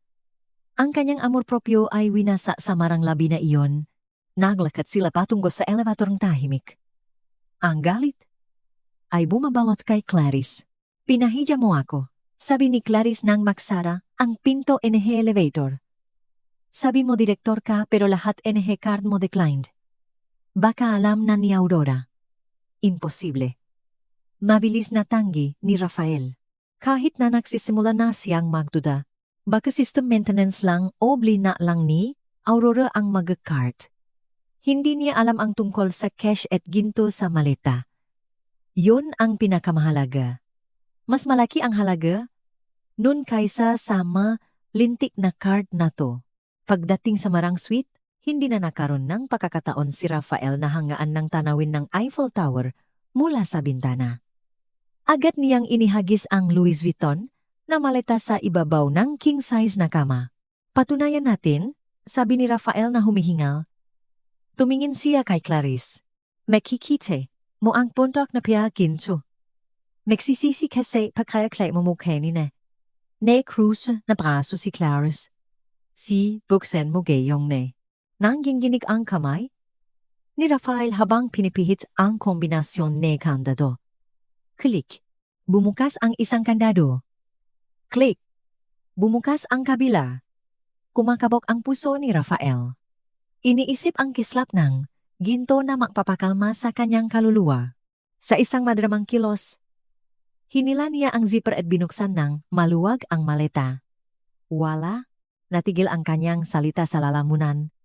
[SPEAKER 1] Ang kanyang amor propyo ay winasa sa marang labi na iyon. Naglakat sila patungo sa elevator ng tahimik. Ang galit ay bumabalot kay Clarice. Pinahidya mo ako, sabi ni Clarice nang maksara ang pinto NH elevator. Sabi mo direktor ka pero lahat NH card mo declined. Baka alam na ni Aurora. Imposible. Mabilis na tanggi ni Rafael. Kahit na nagsisimula na siyang magduda, baka system maintenance lang o blina lang ni Aurora ang mag-cart. Hindi niya alam ang tungkol sa cash at ginto sa maleta. Yun ang pinakamahalaga. Mas malaki ang halaga nun kaysa sa lintik na card na to. Pagdating sa Marang Suite, hindi na nakaroon ng pakakataon si Rafael na hangaan ng tanawin ng Eiffel Tower mula sa bintana. Agad niyang inihagis ang Louis Vuitton na maleta sa ibabaw ng king-size na kama. Patunayan natin, sabi ni Rafael na humihingal. Tumingin siya kay Clarice. Makikite mo ang puntok na piya ginto. Magsisisi kasi pagkayaklay mo mukha ni na. Ne Cruz na braso si Clarice. Si buksan mo gayong ne. Nangginginig ang kamay ni Rafael habang pinipihit ang kombinasyon ne kandado. Click. Bumukas ang isang kandado. Click. Bumukas ang kabila. Kumakabok ang puso ni Rafael. Iniisip ang kislap ng ginto na magpapakalma sa kanyang kaluluwa. Sa isang madramang kilos, hinila niya ang zipper at binuksan ng maluwag ang maleta. Wala, natigil ang kanyang salita sa lalamunan.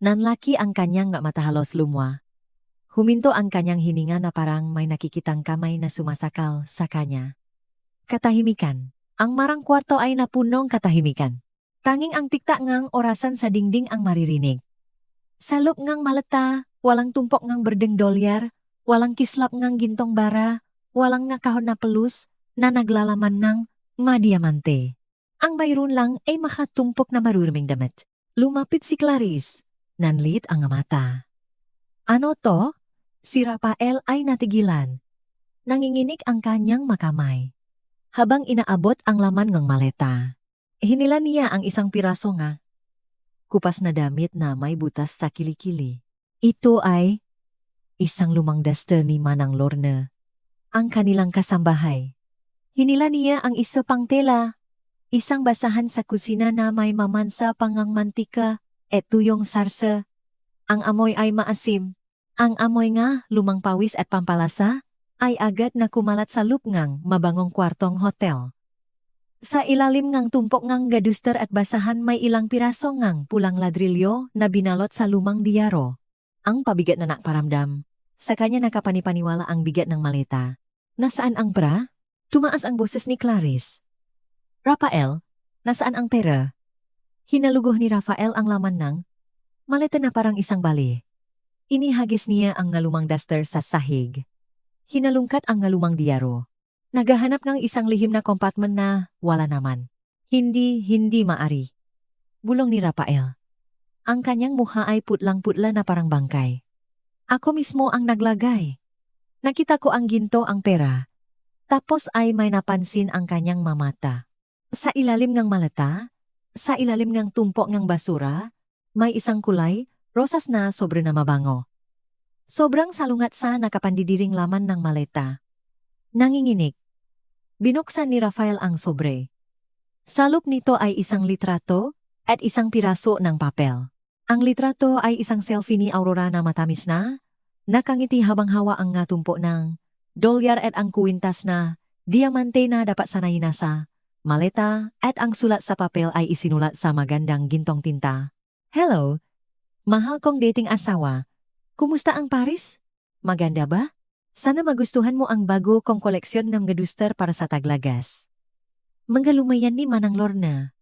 [SPEAKER 1] Nanlaki ang kanyang matahalos lumwa. Huminto ang kanyang hininga na parang may nakikitang kamay na sumasakal sa kanya. Katahimikan. Ang marang kwarto ay napunong katahimikan. Tanging ang tikta ngang orasan sa dingding ang maririnig. Sa loob ngang maleta, walang tumpok ngang berdeng dolyar, walang kislap ngang gintong bara, walang nga kahon na pelus na naglalaman ng madiamante. Ang mayroon lang ay makatumpok na maruruming damit. Lumapit si Clarice. Nanlit ang mata. Ano to? Si Rafael ay natigilan. Nanginginig ang kanyang makamay. Habang inaabot ang laman ng maleta, hinila niya ang isang piraso nga kupas na damit na may butas sa kilikili. Ito ay isang lumang duster ni Manang Lorna, ang kanilang kasambahay. Hinila niya ang isa pang tela, isang basahan sa kusina na may mamansa pangang mantika at tuyong sarsa. Ang amoy ay maasim. Ang amoy nga, lumang pawis at pampalasa, ay agad na kumalat sa lupngang mabangong kwartong hotel. Sa ilalim ngang tumpok ngang gaduster at basahan may ilang piraso ngang pulang ladrilyo na binalot sa lumang diyaro. Ang pabigat na nakparamdam. Sa kanya nakapanipaniwala ang bigat ng maleta. Nasaan ang bra? Tumaas ang boses ni Clarice. Rafael, nasaan ang pera? Hinalugoh ni Rafael ang laman ng maleta na parang isang bali. Inihagis niya ang ngalumang duster sa sahig. Hinalungkat ang ngalumang diyaro. Naghahanap ng isang lihim na compartment na wala naman. Hindi maari. Bulong ni Rafael. Ang kanyang mukha ay putlang-putla na parang bangkay. Ako mismo ang naglagay. Nakita ko ang ginto ang pera. Tapos ay may napansin ang kanyang mamata. Sa ilalim ng maleta, sa ilalim ng tumpok ng basura, may isang kulay, rosas na sobre na mabango. Sobrang salungat sa nakapandidiring laman ng maleta. Nanginginig. Binuksan ni Rafael ang sobre. Sa loob nito ay isang litrato at isang piraso ng papel. Ang litrato ay isang selfie ni Aurora na matamis na, nakangiti habang hawa ang ngatumpo ng dolyar at ang kuwintas na diamante na dapat sanay nasa maleta at ang sulat sa papel ay isinulat sa magandang gintong tinta. Hello, mahal kong dating asawa. Kumusta ang Paris? Maganda ba? Sana magustuhan mo ang bago kong koleksyon ng gaduster para sa Taglagas. Manggalumayan ni Manang Lorna.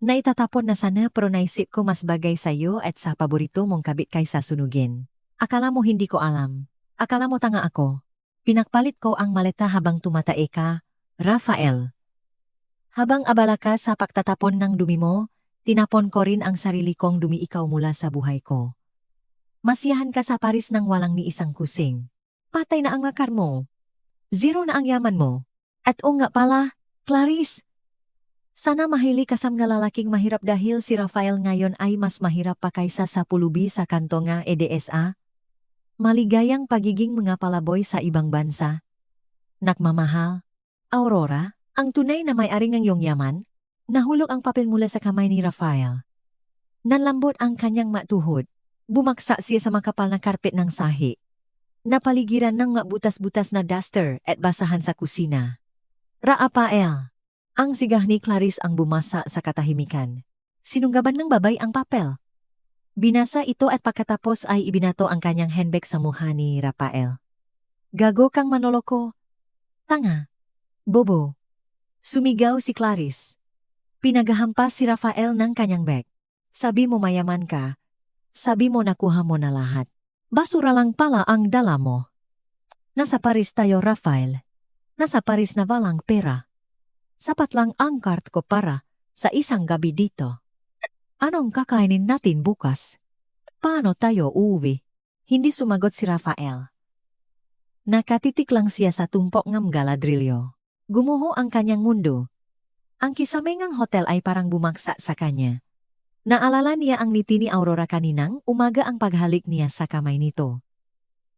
[SPEAKER 1] Naitatapon na sana pero naisip ko mas bagay sa iyo at sa paborito mong kabit kaysa sunugin. Akala mo hindi ko alam. Akala mo tanga ako. Pinakpalit ko ang maleta habang tumatae ka, Rafael. Habang abala ka sa pagtatapon ng dumi mo, tinapon ko rin ang sarili kong dumi ikaw mula sa buhay ko. Masiyahan ka sa Paris nang walang ni isang kusing. Patay na ang makar mo. Zero na ang yaman mo. At o nga pala, Clarice. Sana mahili ka sa mga lalaking mahirap dahil si Rafael ngayon ay mas mahirap pa kaysa sa pulubi sa kanto nga EDSA. Maligayang pagiging mga palaboy sa ibang bansa. Nakmamahal. Aurora, ang tunay na may-ari ng iyong yaman, nahulog ang papel mula sa kamay ni Rafael. Nanlambot ang kanyang matuhod. Bumaksa siya sa makapal na karpet ng sahi. Napaligiran ng butas-butas na duster at basahan sa kusina. Rafael. Ang sigah ni Clarice ang bumasa sa katahimikan. Sinunggaban ng babay ang papel. Binasa ito at pagkatapos ay ibinato ang kanyang handbag sa mukha ni Rafael. Gago kang manoloko. Tanga. Bobo. Sumigaw si Clarice. Pinagahampas si Rafael ng kanyang bag. Sabi mo mayaman ka. Sabi mo nakuha mo na lahat. Basura lang pala ang dala mo. Nasa Paris tayo, Rafael. Nasa Paris na walang pera. Sapat lang ang card ko para sa isang gabi dito. Anong kakainin natin bukas? Paano tayo uuwi? Hindi sumagot si Rafael. Nakatitik lang siya sa tumpok ng galadrilyo. Gumuho ang kanyang mundo. Ang kisame ngang hotel ay parang bumaksa sa kanya. Naalala niya ang ngiti ni Aurora kaninang umaga ang paghalik niya sa kamay nito.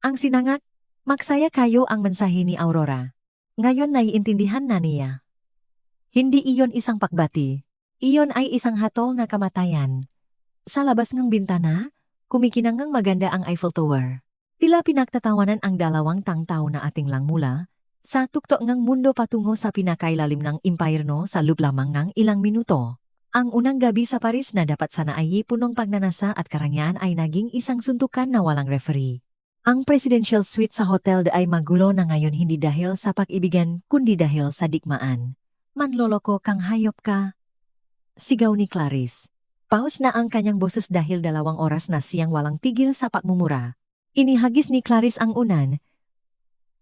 [SPEAKER 1] Ang sinangak, magsaya kayo ang mensahe ni Aurora. Ngayon naiintindihan na niya. Hindi iyon isang pagbati. Iyon ay isang hatol na kamatayan. Sa labas ng bintana, kumikinang maganda ang Eiffel Tower. Tila pinagtatawanan ang dalawang tangtao na ating lang mula sa tuktok ng mundo patungo sa pinakailalim ng impyerno sa loob lamang ng ilang minuto. Ang unang gabi sa Paris na dapat sana ay punong pagnanasa at karangyaan ay naging isang suntukan na walang referee. Ang presidential suite sa hotel ay magulo na ngayon hindi dahil sa pag-ibigan kundi dahil sa digmaan. Manloloko kang hayop ka. Sigaw ni Clarice. Pause na ang kanyang boses dahil 2 oras na siyang walang tigil sa pagmumura. Inihagis ni Clarice ang unan.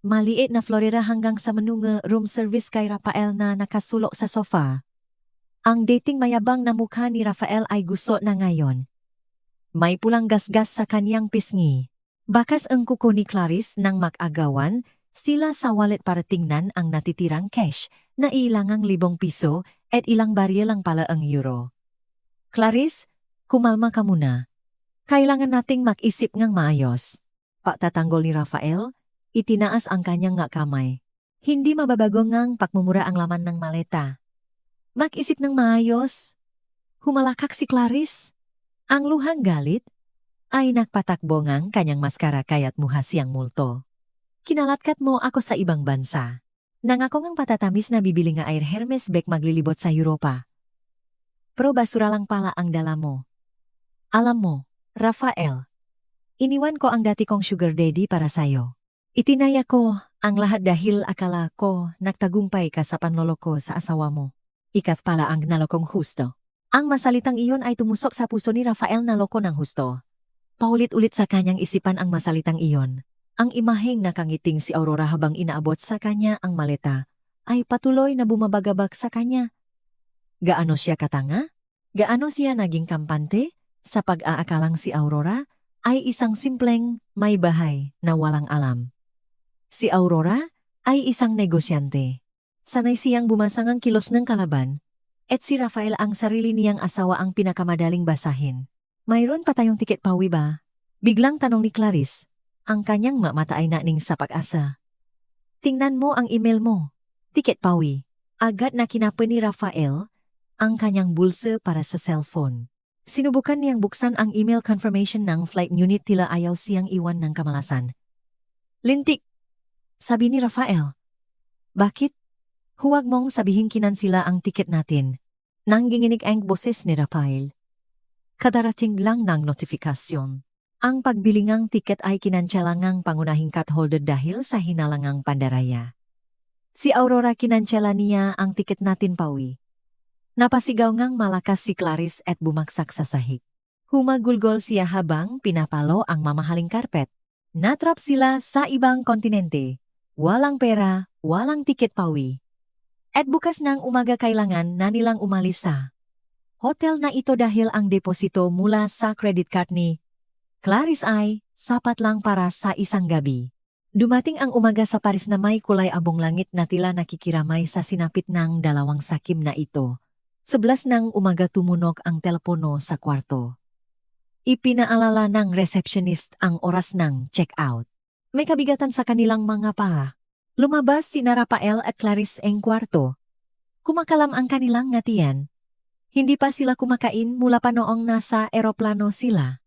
[SPEAKER 1] Maliit na florera hanggang sa menunga room service kay Rafael na nakasulok sa sofa. Ang dating mayabang na mukha ni Rafael ay gusot na ngayon. May pulang gasgas sa kanyang pisngi. Bakas ang kuko ni Clarice nang mag-agawan, sila sa wallet para tingnan ang natitirang cash na ilangang 5,000 piso at ilang barya lang pala ang euro. Clarice, Kumalma ka muna. Kailangan nating mag-isip ngang maayos. Pagtatanggol ni Rafael, itinaas ang kanyang nga kamay. Hindi mababago ngang pakmumura ang laman ng maleta. Mag-isip ng maayos. Humalakak si Clarice. Ang luhang galit ay nagpatakbo ngang kanyang maskara kaya't muha siyang multo. Kinalatkat mo ako sa ibang bansa. Nangako ngang patatamis na bibili nga Air Hermes bag maglilibot sa Europa. Pero basura lang pala ang dala mo. Alam mo, Rafael, iniwan ko ang dati kong sugar daddy para sayo. Itinaya ko ang lahat dahil akala ko nagtagumpay ka sa panloloko sa asawa mo. Ikaw pala ang nalokong husto. Ang masalitang iyon ay tumusok sa puso ni Rafael na loko ng husto. Paulit-ulit sa kanyang isipan ang masalitang iyon. Ang imaheng nakangiting si Aurora habang inaabot sa kanya ang maleta ay patuloy na bumabagabag sa kanya. Gaano siya katanga? Gaano siya naging kampante? Sa pag-aakalang si Aurora ay isang simpleng may bahay na walang alam. Si Aurora ay isang negosyante. Sanay siyang bumasang ang kilos ng kalaban, at si Rafael ang sarili niyang asawa ang pinakamadaling basahin. Mayroon pa tayong tiket pauwi ba? Biglang tanong ni Clarice, ang kanyang mata ay naning sa pag-asa. Tingnan mo ang email mo. Tiket pauwi. Agad na kinapon ni Rafael ang kanyang bulsa para sa cellphone. Sinubukan niyang buksan ang email confirmation ng flight ngunit tila ayaw siyang iwan ng kamalasan. Lintik! Sabi ni Rafael. Bakit? Huwag mong sabihin kinansila ang tiket natin. Nangginginig ang boses ni Rafael. Kadarating lang ng notifikasyon. Ang pagbilingang tiket ay kinantsyalangang pangunahing cut holder dahil sa hinalangang pandaraya. Si Aurora kinantsala niya ang tiket natin pauwi. Napasigaw ngang malakas si Clarice at bumaksak sa sahig. Humagulgol siya habang pinapalo ang mamahaling karpet. Natrap sila sa ibang kontinente. Walang pera, walang tiket pauwi. At bukas ng umaga kailangan na nilang umalis sa hotel na ito dahil ang deposito mula sa credit card ni Clarice ay sapat lang para sa isang gabi. Dumating ang umaga sa Paris na may kulay abong langit na tila nakikiramay sa sinapit ng dalawang sakim na ito. 11 ng umaga tumunog ang telepono sa kwarto. Ipinaalala ng receptionist ang oras ng check-out. May kabigatan sa kanilang mga paa. Lumabas sina Rafael at Clarice ang kwarto. Kumakalam ang kanilang ngatian. Hindi pa sila kumakain mula pa noong nasa eroplano sila.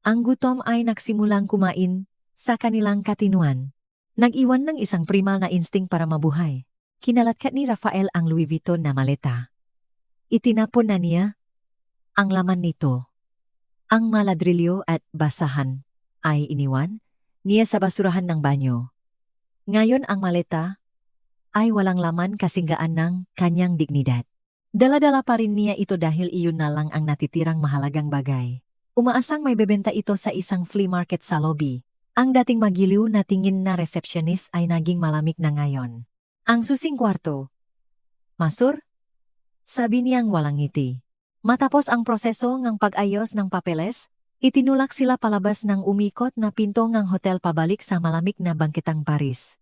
[SPEAKER 1] Ang gutom ay nagsimulang kumain sa kanilang katinuan. Nag-iwan ng isang primal na insting para mabuhay. Kinalatkat ni Rafael ang Louis Vuitton na maleta. Itinapon na niya ang laman nito. Ang maladrilyo at basahan ay iniwan niya sa basurahan ng banyo. Ngayon ang maleta ay walang laman kasinggaan ng kanyang dignidad. Dala-dala pa rin niya ito dahil iyon na lang ang natitirang mahalagang bagay. Umaasang may bebenta ito sa isang flea market sa lobby. Ang dating magiliw na tingin na receptionist ay naging malamig na ngayon. Ang susing kwarto. Masur? Sabi niyang walang ngiti. Matapos ang proseso ng pag-ayos ng papeles, itinulak sila palabas ng umikot na pinto ng hotel pabalik sa malamig na bangketang Paris.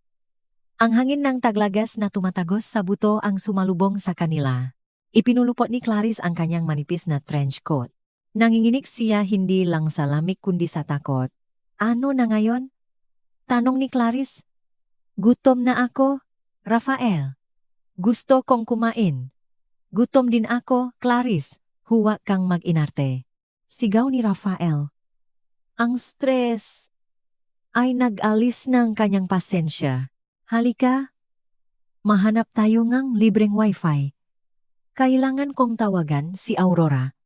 [SPEAKER 1] Ang hangin ng taglagas na tumatagos sa buto ang sumalubong sa kanila. Ipinulupot ni Clarice ang kanyang manipis na trench coat. Nanginginig siya hindi lang sa lamig kundi sa takot. Ano na ngayon? Tanong ni Clarice. Gutom na ako, Rafael. Gusto kong kumain. Gutom din ako, Clarice. Huwag kang mag-inarte. Sigaw ni Rafael. Ang stress ay nag-alis ng kanyang pasensya. Halika. Mahanap tayo ngang libreng wifi. Kailangan kong tawagan si Aurora.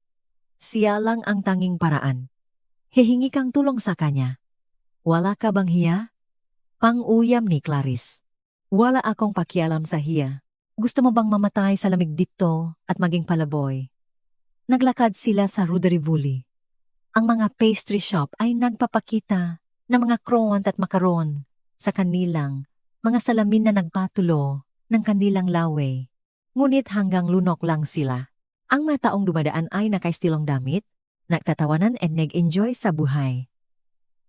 [SPEAKER 1] Siya lang ang tanging paraan. Hihingi kang tulong sa kanya. Wala ka bang hiya? Pang-uyam ni Clarice. Wala akong pakialam sa hiya. Gusto mo bang mamatay sa lamig dito at maging palaboy? Naglakad sila sa Rue de Rivoli. Ang mga pastry shop ay nagpapakita ng mga croissant at macaron sa kanilang mga salamin na nagpatulo ng kanilang lawe. Ngunit hanggang lunok lang sila. Ang mga taong dumadaan ay nakaistilong damit, nagtatawanan at nag-enjoy sa buhay.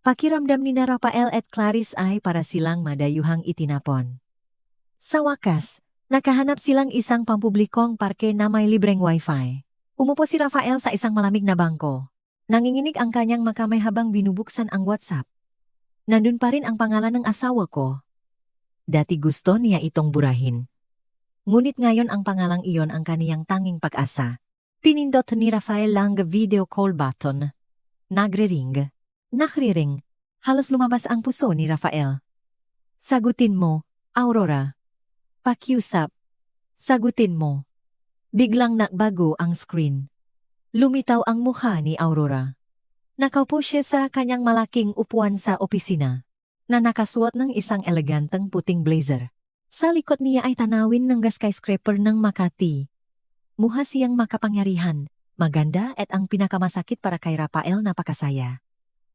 [SPEAKER 1] Pakiramdam ni na Rafael at Clarice ay para silang madayuhang itinapon. Sa wakas, nakahanap silang isang pampublikong parke na may libreng wifi. Umupo si Rafael sa isang malamig na bangko. Nanginginig ang kanyang makamay habang binubuksan ang WhatsApp. Nandun pa rin ang pangalan ng asawa ko. Dati gusto niya itong burahin. Ngunit ngayon ang pangalang iyon ang kaniyang tanging pag-asa. Pinindot ni Rafael lang video call button. Nagre-ring. Nakriring. Halos lumabas ang puso ni Rafael. Sagutin mo, Aurora. Pakiusap. Sagutin mo. Biglang nagbago ang screen. Lumitaw ang mukha ni Aurora. Nakaupo siya sa kanyang malaking upuan sa opisina, na nakasuot ng isang eleganteng puting blazer. Sa likod niya ay tanawin ng skyscraper ng Makati. Mukha siyang makapangyarihan, maganda at ang pinakamasakit para kay Rafael napakasaya.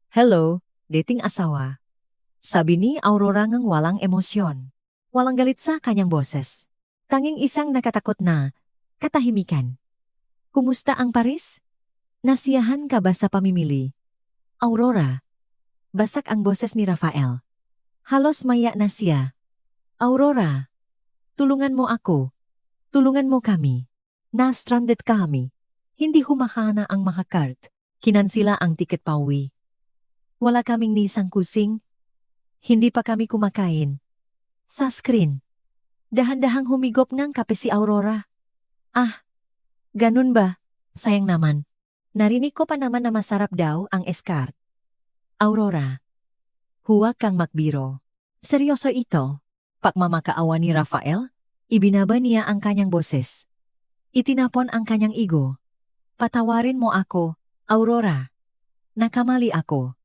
[SPEAKER 1] Hello, dating asawa. Sabi ni Aurora ngang walang emosyon. Walang galit sa kanyang boses. Tanging isang nakatakot na katahimikan. Kumusta ang Paris? Nasiyahan ka ba sa pamimili? Aurora. Basak ang boses ni Rafael. Halos maya na siya. Aurora. Tulungan mo ako. Tulungan mo kami. Na-stranded kami. Hindi humakana ang mga kart. Kinansila ang tiket pauwi. Wala kaming nisang kusing. Hindi pa kami kumakain. Sa screen. Dahan-dahang humigop ng kape si Aurora. Ah, ganun ba? Sayang naman. Narinig ko pa naman na masarap daw ang escart. Aurora. Huwag kang makbiro. Seryoso ito. Pagmamakaawa ni Rafael, ibinaba niya ang kanyang boses. Itinapon ang kanyang ego. Patawarin mo ako, Aurora. Nakamali ako.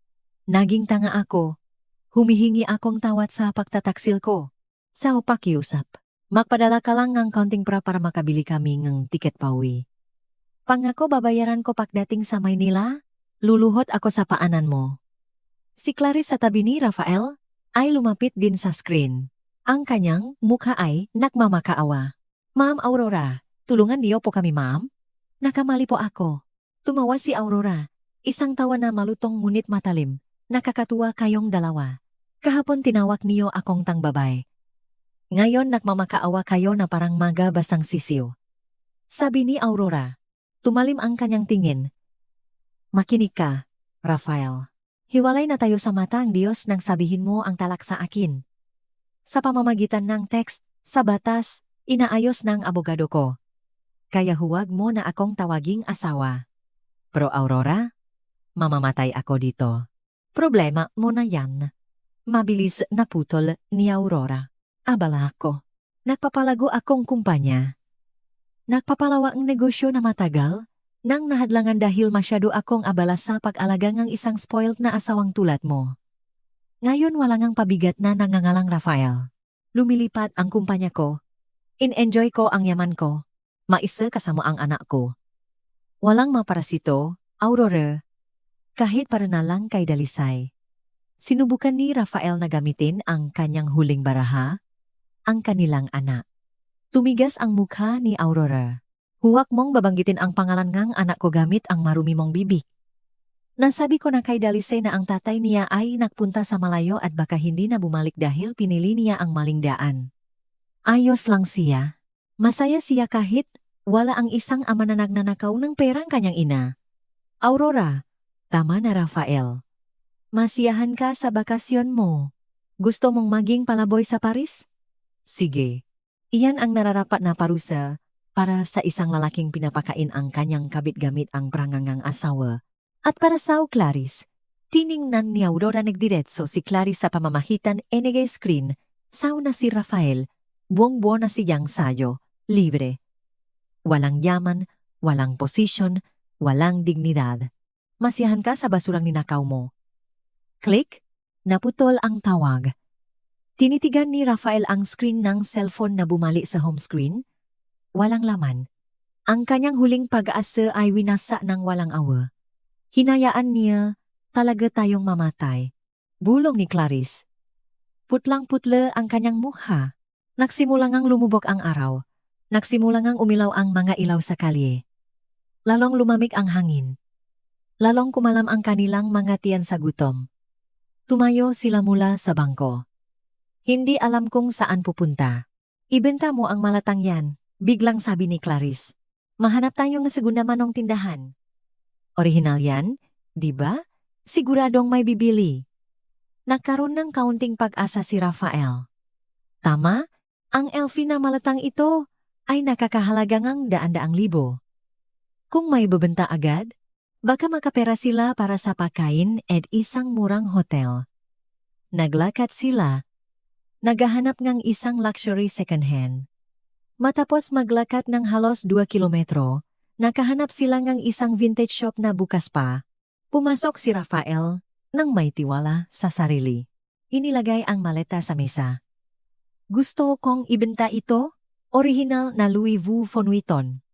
[SPEAKER 1] Naging tanga ako. Humihingi akong tawad sa pagtataksil ko. Sa pakiusap, magpadala ka lang ng counting para makabili kami ng tiket pauwi. Pangako babayaran ko pagdating sa Maynila, luluhod ako sa paanan mo. Si Clarice sa tabi ni Rafael ay lumapit din sa screen. Ang kanyang mukha ay nagmamakaawa. Ma'am Aurora, tulungan niyo po kami ma'am? Nakamali po ako. Tumawa si Aurora, isang tawa na malutong ngunit matalim. Nakakatuwa kayong dalawa. Kahapon tinawag niyo akong tangbabay. Ngayon nagmamakaawa kayo na parang maga basang sisiw. Sabi ni Aurora. Tumalim ang kanyang tingin. Makinig ka, Rafael. Hiwalay na tayo sa mata ang Diyos nang sabihin mo ang talak sa akin. Sa pamamagitan ng text, sa batas, inaayos ng abogado ko. Kaya huwag mo na akong tawaging asawa. Pero Aurora, mamamatay ako dito. Problema mo na yan. Mabilis naputol ni Aurora. Abala ako. Nagpapalago akong kumpanya. Nagpapalawa ang negosyo na matagal, nang nahadlangan dahil masyado akong abala sa pag-alaga ng isang spoiled na asawang tulad mo. Ngayon wala ngang pabigat na nangangalang Rafael. Lumilipat ang kumpanya ko. In-enjoy ko ang yaman ko. Maisa kasama ang anak ko. Walang maparasito, Aurora. Kahit para na lang kay Dalisay. Sinubukan ni Rafael na gamitin ang kanyang huling baraha, ang kanilang anak. Tumigas ang mukha ni Aurora. Huwag mong babanggitin ang pangalan ng anak ko gamit ang marumi mong bibig. Nasabi ko na kay Dalisay na ang tatay niya ay nagpunta sa malayo at baka hindi na bumalik dahil pinili niya ang maling daan. Ayos lang siya. Masaya siya kahit wala ang isang ama na nagnanakaw ng perang kanyang ina. Aurora, tama na Rafael. Masiyahan ka sa bakasyon mo. Gusto mong maging palaboy sa Paris? Sige. Iyan ang nararapat na parusa para sa isang lalaking pinapakain ang kanyang kabit-gamit ang prangangang asawa. At para sa Clarice, tiningnan ni Aurora nagdiretso si Clarice sa pamamahitan NG screen, sao na si Rafael, buong-buo na siyang sayo, libre. Walang yaman, walang posisyon, walang dignidad. Masiyahan ka sa basurang ninakaw mo. Click, naputol ang tawag. Tinitigan ni Rafael ang screen ng cellphone na bumali sa home screen. Walang laman. Ang kanyang huling pag-asa ay winasa ng walang awa. Hinayaan niya, talaga tayong mamatay. Bulong ni Clarice. Putlang-putla ang kanyang mukha. Nagsimula ngang lumubog ang araw. Nagsimula ngang umilaw ang mga ilaw sa kalye. Lalong lumamig ang hangin. Lalong kumalam ang kanilang mga tiyan sa gutom. Tumayo sila mula sa bangko. Hindi alam kung saan pupunta. Ibenta mo ang malatang yan, biglang sabi ni Clarice. Mahanap tayo ng segunda manong tindahan. Orihinal yan, di ba? Siguradong may bibili. Nagkaroon ng kaunting pag-asa si Rafael. Tama, ang LV na malatang ito ay nakakahalaga ng daan-daang libo. Kung may bebenta agad, baka makapera sila para sa pagkain at isang murang hotel. Naglakad sila. Naghahanap ng isang luxury second-hand. Matapos maglakad ng halos 2 kilometro, nakahanap sila ng isang vintage shop na bukas pa. Pumasok si Rafael nang may tiwala sa sarili. Inilagay ang maleta sa mesa. Gusto kong ibenta ito, orihinal na Louis Vuitton.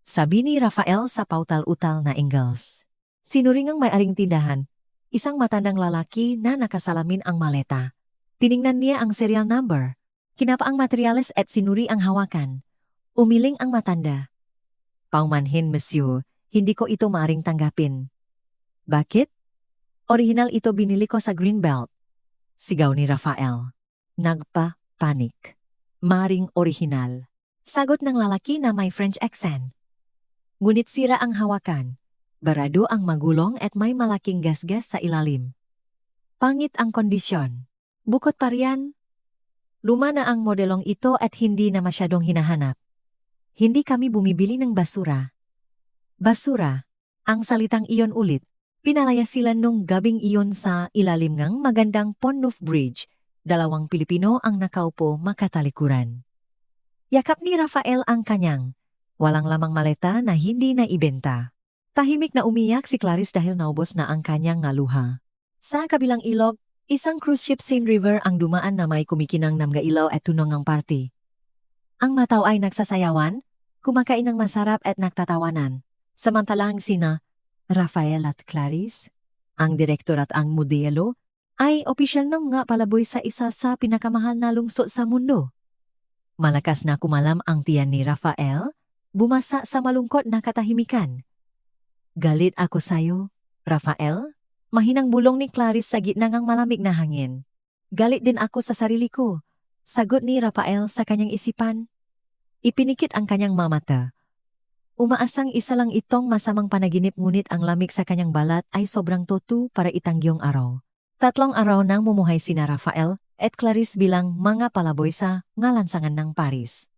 [SPEAKER 1] Sabi ni Rafael sa pautal-utal na Engels. Sinuring ang may-aring tindahan, isang matandang lalaki na nakasalamin ang maleta. Tiningnan niya ang serial number. Kinapa ang materyales at sinuri ang hawakan. Umiling ang matanda. Paumanhin, monsieur, hindi ko ito maaring tanggapin. Bakit? Orihinal ito binili ko sa Greenbelt. Sigaw ni Rafael. Nagpa-panik. Maring orihinal. Sagot ng lalaki na may French accent. Ngunit sira ang hawakan. Barado ang magulong at may malaking gasgas sa ilalim. Pangit ang kondisyon. Bukod pa riyan, luma na ang modelong ito at hindi na masyadong hinahanap. Hindi kami bumibili ng basura. Basura, ang salitang iyon ulit. Pinalaya sila nung gabing iyon sa ilalim ng magandang Pond-Neuf Bridge. 2 Pilipino ang nakaupo makatalikuran. Yakap ni Rafael ang kanyang walang lamang maleta na hindi na ibenta. Tahimik na umiyak si Clarice dahil naubos na ang kanyang ngaluha. Sa kabilang ilog, isang cruise ship Seine River ang dumaan na may kumikinang namgailaw at tunong ang party. Ang mataw ay nagsasayawan, kumakain ng masarap at nagtatawanan. Samantalang sina Rafael at Clarice, ang direktor at ang modelo, ay opisyal ng nga palaboy sa isa sa pinakamahal na lungsod sa mundo. Malakas na kumalam ang tiyan ni Rafael, bumasa sa malungkot na katahimikan. Galit ako sayo, Rafael? Mahinang bulong ni Clarice sa gitna ng malamig na hangin. Galit din ako sa sarili ko, sagot ni Rafael sa kanyang isipan. Ipinikit ang kanyang mamata. Umaasang isa lang itong masamang panaginip ngunit ang lamig sa kanyang balat ay sobrang totu para itangyong araw. 3 araw nang mumuhay sina Rafael at Clarice bilang mga palaboy sa ngalansangan ng Paris.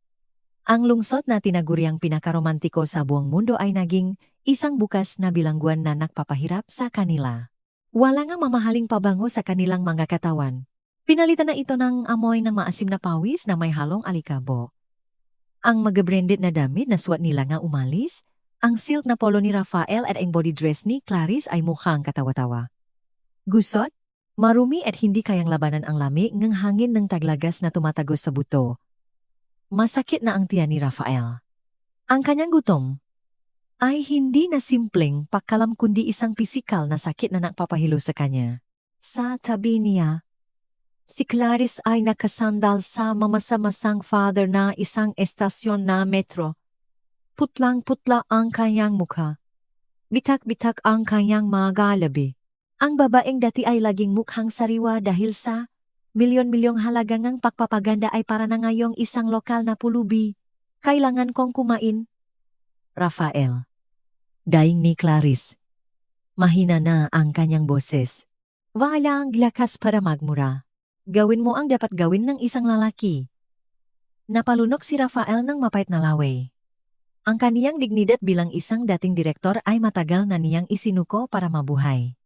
[SPEAKER 1] Ang lungsod na tinaguriang pinakaromantiko sa buong mundo ay naging isang bukas na bilangguan na nagpapahirap sa kanila. Wala nga mamahaling pabango sa kanilang mga katawan. Pinalitan na ito ng amoy na maasim na pawis na may halong alikabo. Ang mag-branded na damit na suot nila nga umalis, ang silk na polo ni Rafael at ang body dress ni Clarice ay mukhang katawa-tawa. Gusot, marumi at hindi kayang labanan ang lamig ng hangin ng taglagas na tumatagos sa buto. Masakit na ang tiyan ni Rafael. Ang kanyang gutom ay hindi na simpleng pagkalam kundi isang pisikal na sakit na nagpapahilo sa kanya. Sa tabi niya, si Clarice ay nakasandal sa mamasa-masang father na isang estasyon na metro. Putlang-putla ang kanyang mukha. Bitak-bitak ang kanyang mga labi. Ang babaeng dati ay laging mukhang sariwa dahil sa milyon-milyong halaga ng pagpapaganda ay para na ngayong isang lokal na pulubi. Kailangan kong kumain. Rafael. Daing ni Clarice. Mahina na ang kanyang boses. Walang lakas para magmura. Gawin mo ang dapat gawin ng isang lalaki. Napalunok si Rafael ng mapait na laway. Ang kaniyang dignidad bilang isang dating direktor ay matagal na niyang isinuko para mabuhay.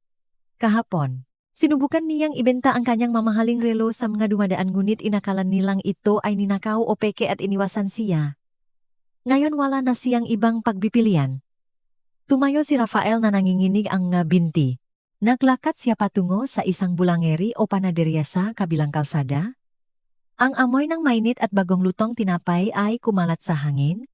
[SPEAKER 1] Kahapon, sinubukan niyang ibenta ang kanyang mamahaling relo sa mga dumadaan ngunit inakalan nilang ito ay ninakaw o peke at iniwasan siya. Ngayon wala na siyang ibang pagpipilian. Tumayo si Rafael na nanginginig ang binti. Naglakad siya patungo sa isang bulangeri o panaderya sa kabilang kalsada. Ang amoy ng mainit at bagong lutong tinapay ay kumalat sa hangin.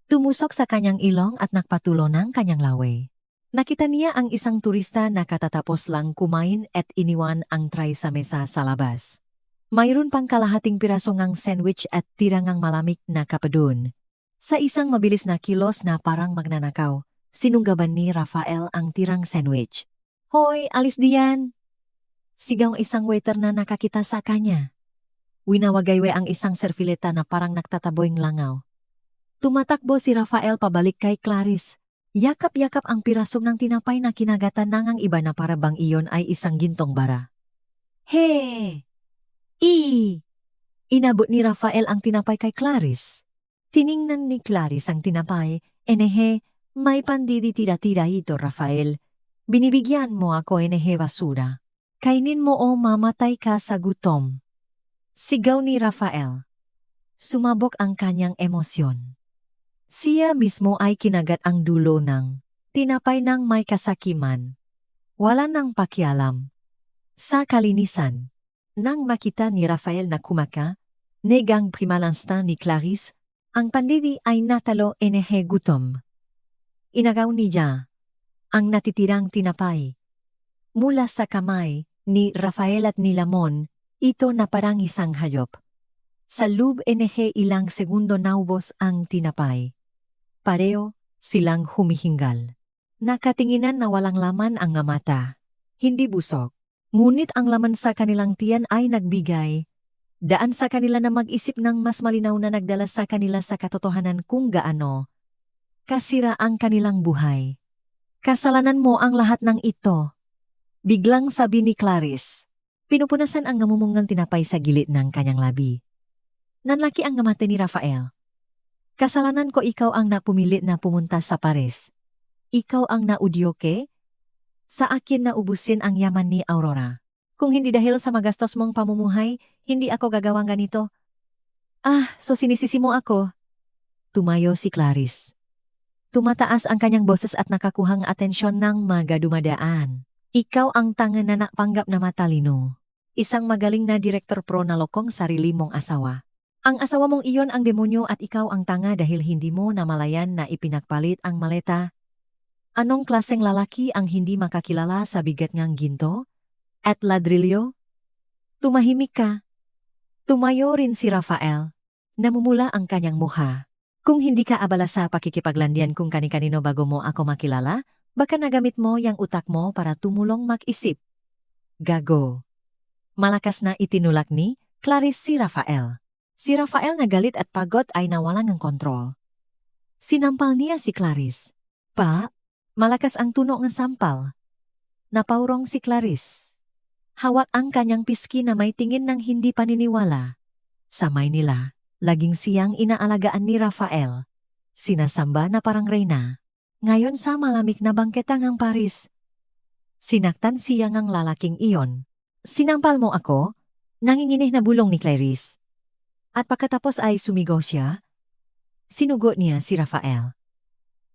[SPEAKER 1] Tumusok sa kanyang ilong at nagpatulo ng kanyang laway. Nakita niya ang isang turista na katatapos lang kumain at iniwan ang tray sa mesa sa labas. Mayroon pang kalahating piraso ngang sandwich at tirangang malamig na kapadun. Sa isang mabilis na kilos na parang magnanakaw, sinunggaban ni Rafael ang tirang sandwich. Hoy, alis diyan! Sigaw isang waiter na nakakita sa kanya. Winawagaywe ang isang servileta na parang nagtataboyng langaw. Tumatakbo si Rafael pabalik kay Clarice. Yakap-yakap ang pirasong ng tinapay na kinagatan ng ang iba na para bang iyon ay isang gintong bara. He! Inabot ni Rafael ang tinapay kay Clarice. Tiningnan ni Clarice ang tinapay. Enehe, may pandiditira-tira ito, Rafael. Binibigyan mo ako enehe basura. Kainin mo o mamatay ka sa gutom. Sigaw ni Rafael. Sumabog ang kanyang emosyon. Siya mismo ay kinagat ang dulo ng tinapay ng may kasakiman. Wala nang pakialam. Sa kalinisan, nang makita ni Rafael na kumaka, negang primalanstan ni Clarice, ang pandidi ay natalo enehe gutom. Inagaw niya ang natitirang tinapay. Mula sa kamay ni Rafael at ni Lamon, ito na parang isang hayop. Sa loob enehe ilang segundo naubos ang tinapay. Pareho silang humihinggal. Nakatinginan na walang laman ang mata. Hindi busog. Ngunit ang laman sa kanilang tiyan ay nagbigay daan sa kanila na mag-isip ng mas malinaw na nagdala sa kanila sa katotohanan kung gaano kasira ang kanilang buhay. Kasalanan mo ang lahat ng ito. Biglang sabi ni Clarice. Pinupunasan ang ngamumungang tinapay sa gilid ng kanyang labi. Nanlaki ang ngamate ni Rafael. Kasalanan ko, ikaw ang napumilit na pumunta sa Paris. Ikaw ang naudyoke. Sa akin na ubusin ang yaman ni Aurora. Kung hindi dahil sa magastos mong pamumuhay, hindi ako gagawang ganito. So sinisisi mo ako. Tumayo si Clarice. Tumataas ang kanyang boses at nakakuhang atensyon ng mga dumadaan. Ikaw ang tanga na napanggap na matalino. Isang magaling na direktor pro na lokong sarili mong asawa. Ang asawa mong iyon ang demonyo at ikaw ang tanga dahil hindi mo namalayan na ipinagpalit ang maleta. Anong klaseng lalaki ang hindi makakilala sa bigat ngang ginto? At ladrilyo? Tumahimik ka. Tumayo rin si Rafael. Namumula ang kanyang mukha. Kung hindi ka abala sa pakikipaglandian kung kani-kanino bago mo ako makilala, baka nagamit mo yang utak mo para tumulong mag-isip. Gago. Malakas na itinulak ni Clarice si Rafael. Si Rafael na galit at pagod ay nawalan ng kontrol. Sinampal niya si Clarice. Pa, malakas ang tunog ng sampal. Napaurong si Clarice. Hawak ang kanyang piski na may tingin ng hindi paniniwala. Samay nila, laging siyang inaalagaan ni Rafael. Sinasamba na parang reyna. Ngayon sa malamig na bangketa ng Paris. Sinaktan siya ng lalaking iyon. Sinampal mo ako? Nanginginig na bulong ni Clarice. At pagkatapos ay sumigaw siya. Sinugot niya si Rafael.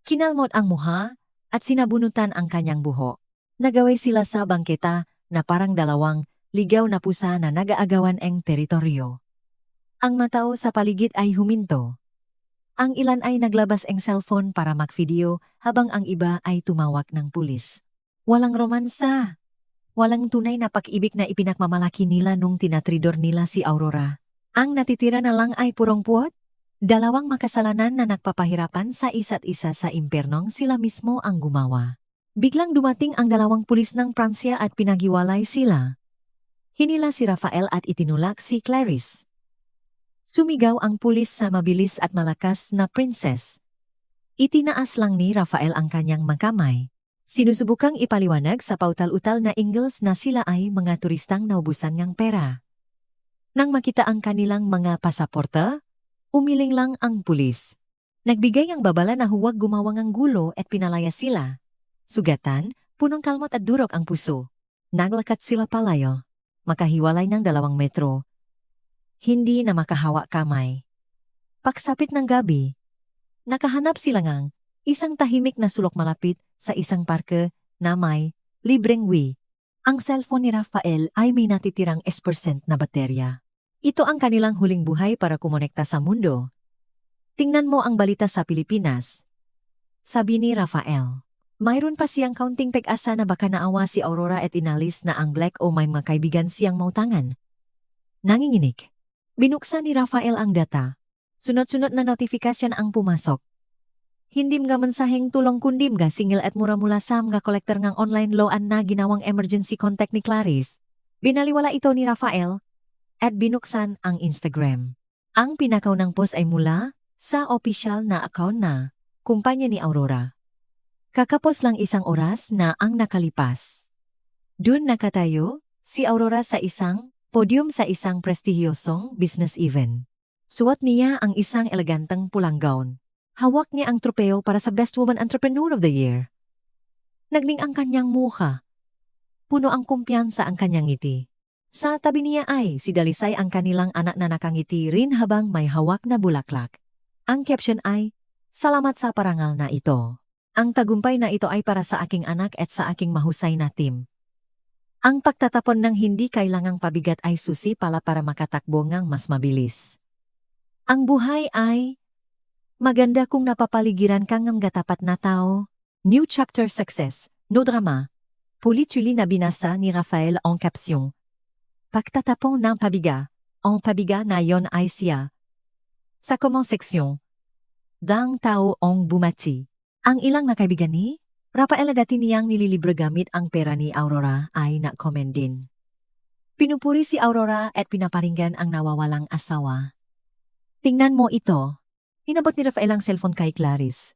[SPEAKER 1] Kinalmot ang muha at sinabunutan ang kanyang buhok. Nagaway sila sa bangketa na parang dalawang ligaw na pusa na nag-aagawan ang teritoryo. Ang matao sa paligid ay huminto. Ang ilan ay naglabas ang cellphone para mag-video habang ang iba ay tumawag ng pulis. Walang romansa. Walang tunay na pag-ibig na ipinagmamalaki nila nung tinatridor nila si Aurora. Ang natitira na lang ay purong puwot. Dalawang makasalanan na nagpapahirapan sa isa't isa sa impernong sila mismo ang gumawa. Biglang dumating ang dalawang pulis ng Pransya at pinaghiwalay sila. Hinila si Rafael at itinulak si Clarice. Sumigaw ang pulis sa mabilis at malakas na princess. Itinaas lang ni Rafael ang kanyang makamay. Sinusubukang ipaliwanag sa pautal-utal na Ingles na sila ay mga turistang naubusan ng pera. Nang makita ang kanilang mga pasaporta, umiling lang ang pulis. Nagbigay ang babala na huwag gumawang ang gulo at pinalaya sila. Sugatan, punong kalmot at durok ang puso. Naglakat sila palayo. Makahiwalay ng 2 metro. Hindi na makahawa kamay. Pagsapit ng gabi, nakahanap sila ngang isang tahimik na sulok malapit sa isang parke na may libreng Wi. Ang cellphone ni Rafael ay may natitirang S% na baterya. Ito ang kanilang huling buhay para kumonekta sa mundo. Tingnan mo ang balita sa Pilipinas. Sabi ni Rafael. Mayroon pa siyang kaunting pag-asa na baka naawa si Aurora at inalis na ang Black o may mga kaibigan siyang mautangan. Nanginginig. Binuksan ni Rafael ang data. Sunod-sunod na notifikasyon ang pumasok. Hindi mga mensaheng tulong kundi mga singil at mura-mula sa mga kolektor ng online loan na ginawang emergency contact ni Clarice. Binaliwala ito ni Rafael at binuksan ang Instagram. Ang pinakaw ng post ay mula sa opisyal na account na kumpanya ni Aurora. Kakapos lang isang oras na ang nakalipas. Dun nakatayo si Aurora sa isang podium sa isang prestihiyosong business event. Suot niya ang isang eleganteng pulang gown. Hawak niya ang tropeo para sa Best Woman Entrepreneur of the Year. Nagning ang kanyang mukha. Puno ang kumpiyansa ang kanyang ngiti. Sa tabi niya ay si Dalisay ang kanilang anak na nakangiti rin habang may hawak na bulaklak. Ang caption ay, "Salamat sa parangal na ito. Ang tagumpay na ito ay para sa aking anak at sa aking mahusay na team." Ang pagtatapon ng hindi kailangang pabigat ay susi para makatakbo ngang mas mabilis. Ang buhay ay maganda kung napapaligiran kang ng gatapat na tao. New chapter success, no drama. Puli-tuli na binasa ni Rafael ang caption. Pagtatapon ng pabiga, ang pabiga na yon ay siya. Sa comment section, dang tao ang bumati. Ang ilang nakaibigan ni Rafael na dati niyang nililibre gamit ang pera ni Aurora ay na-comment din. Pinupuri si Aurora at pinaparinggan ang nawawalang asawa. Tingnan mo ito. Inabot ni Rafael ang cellphone kay Clarice.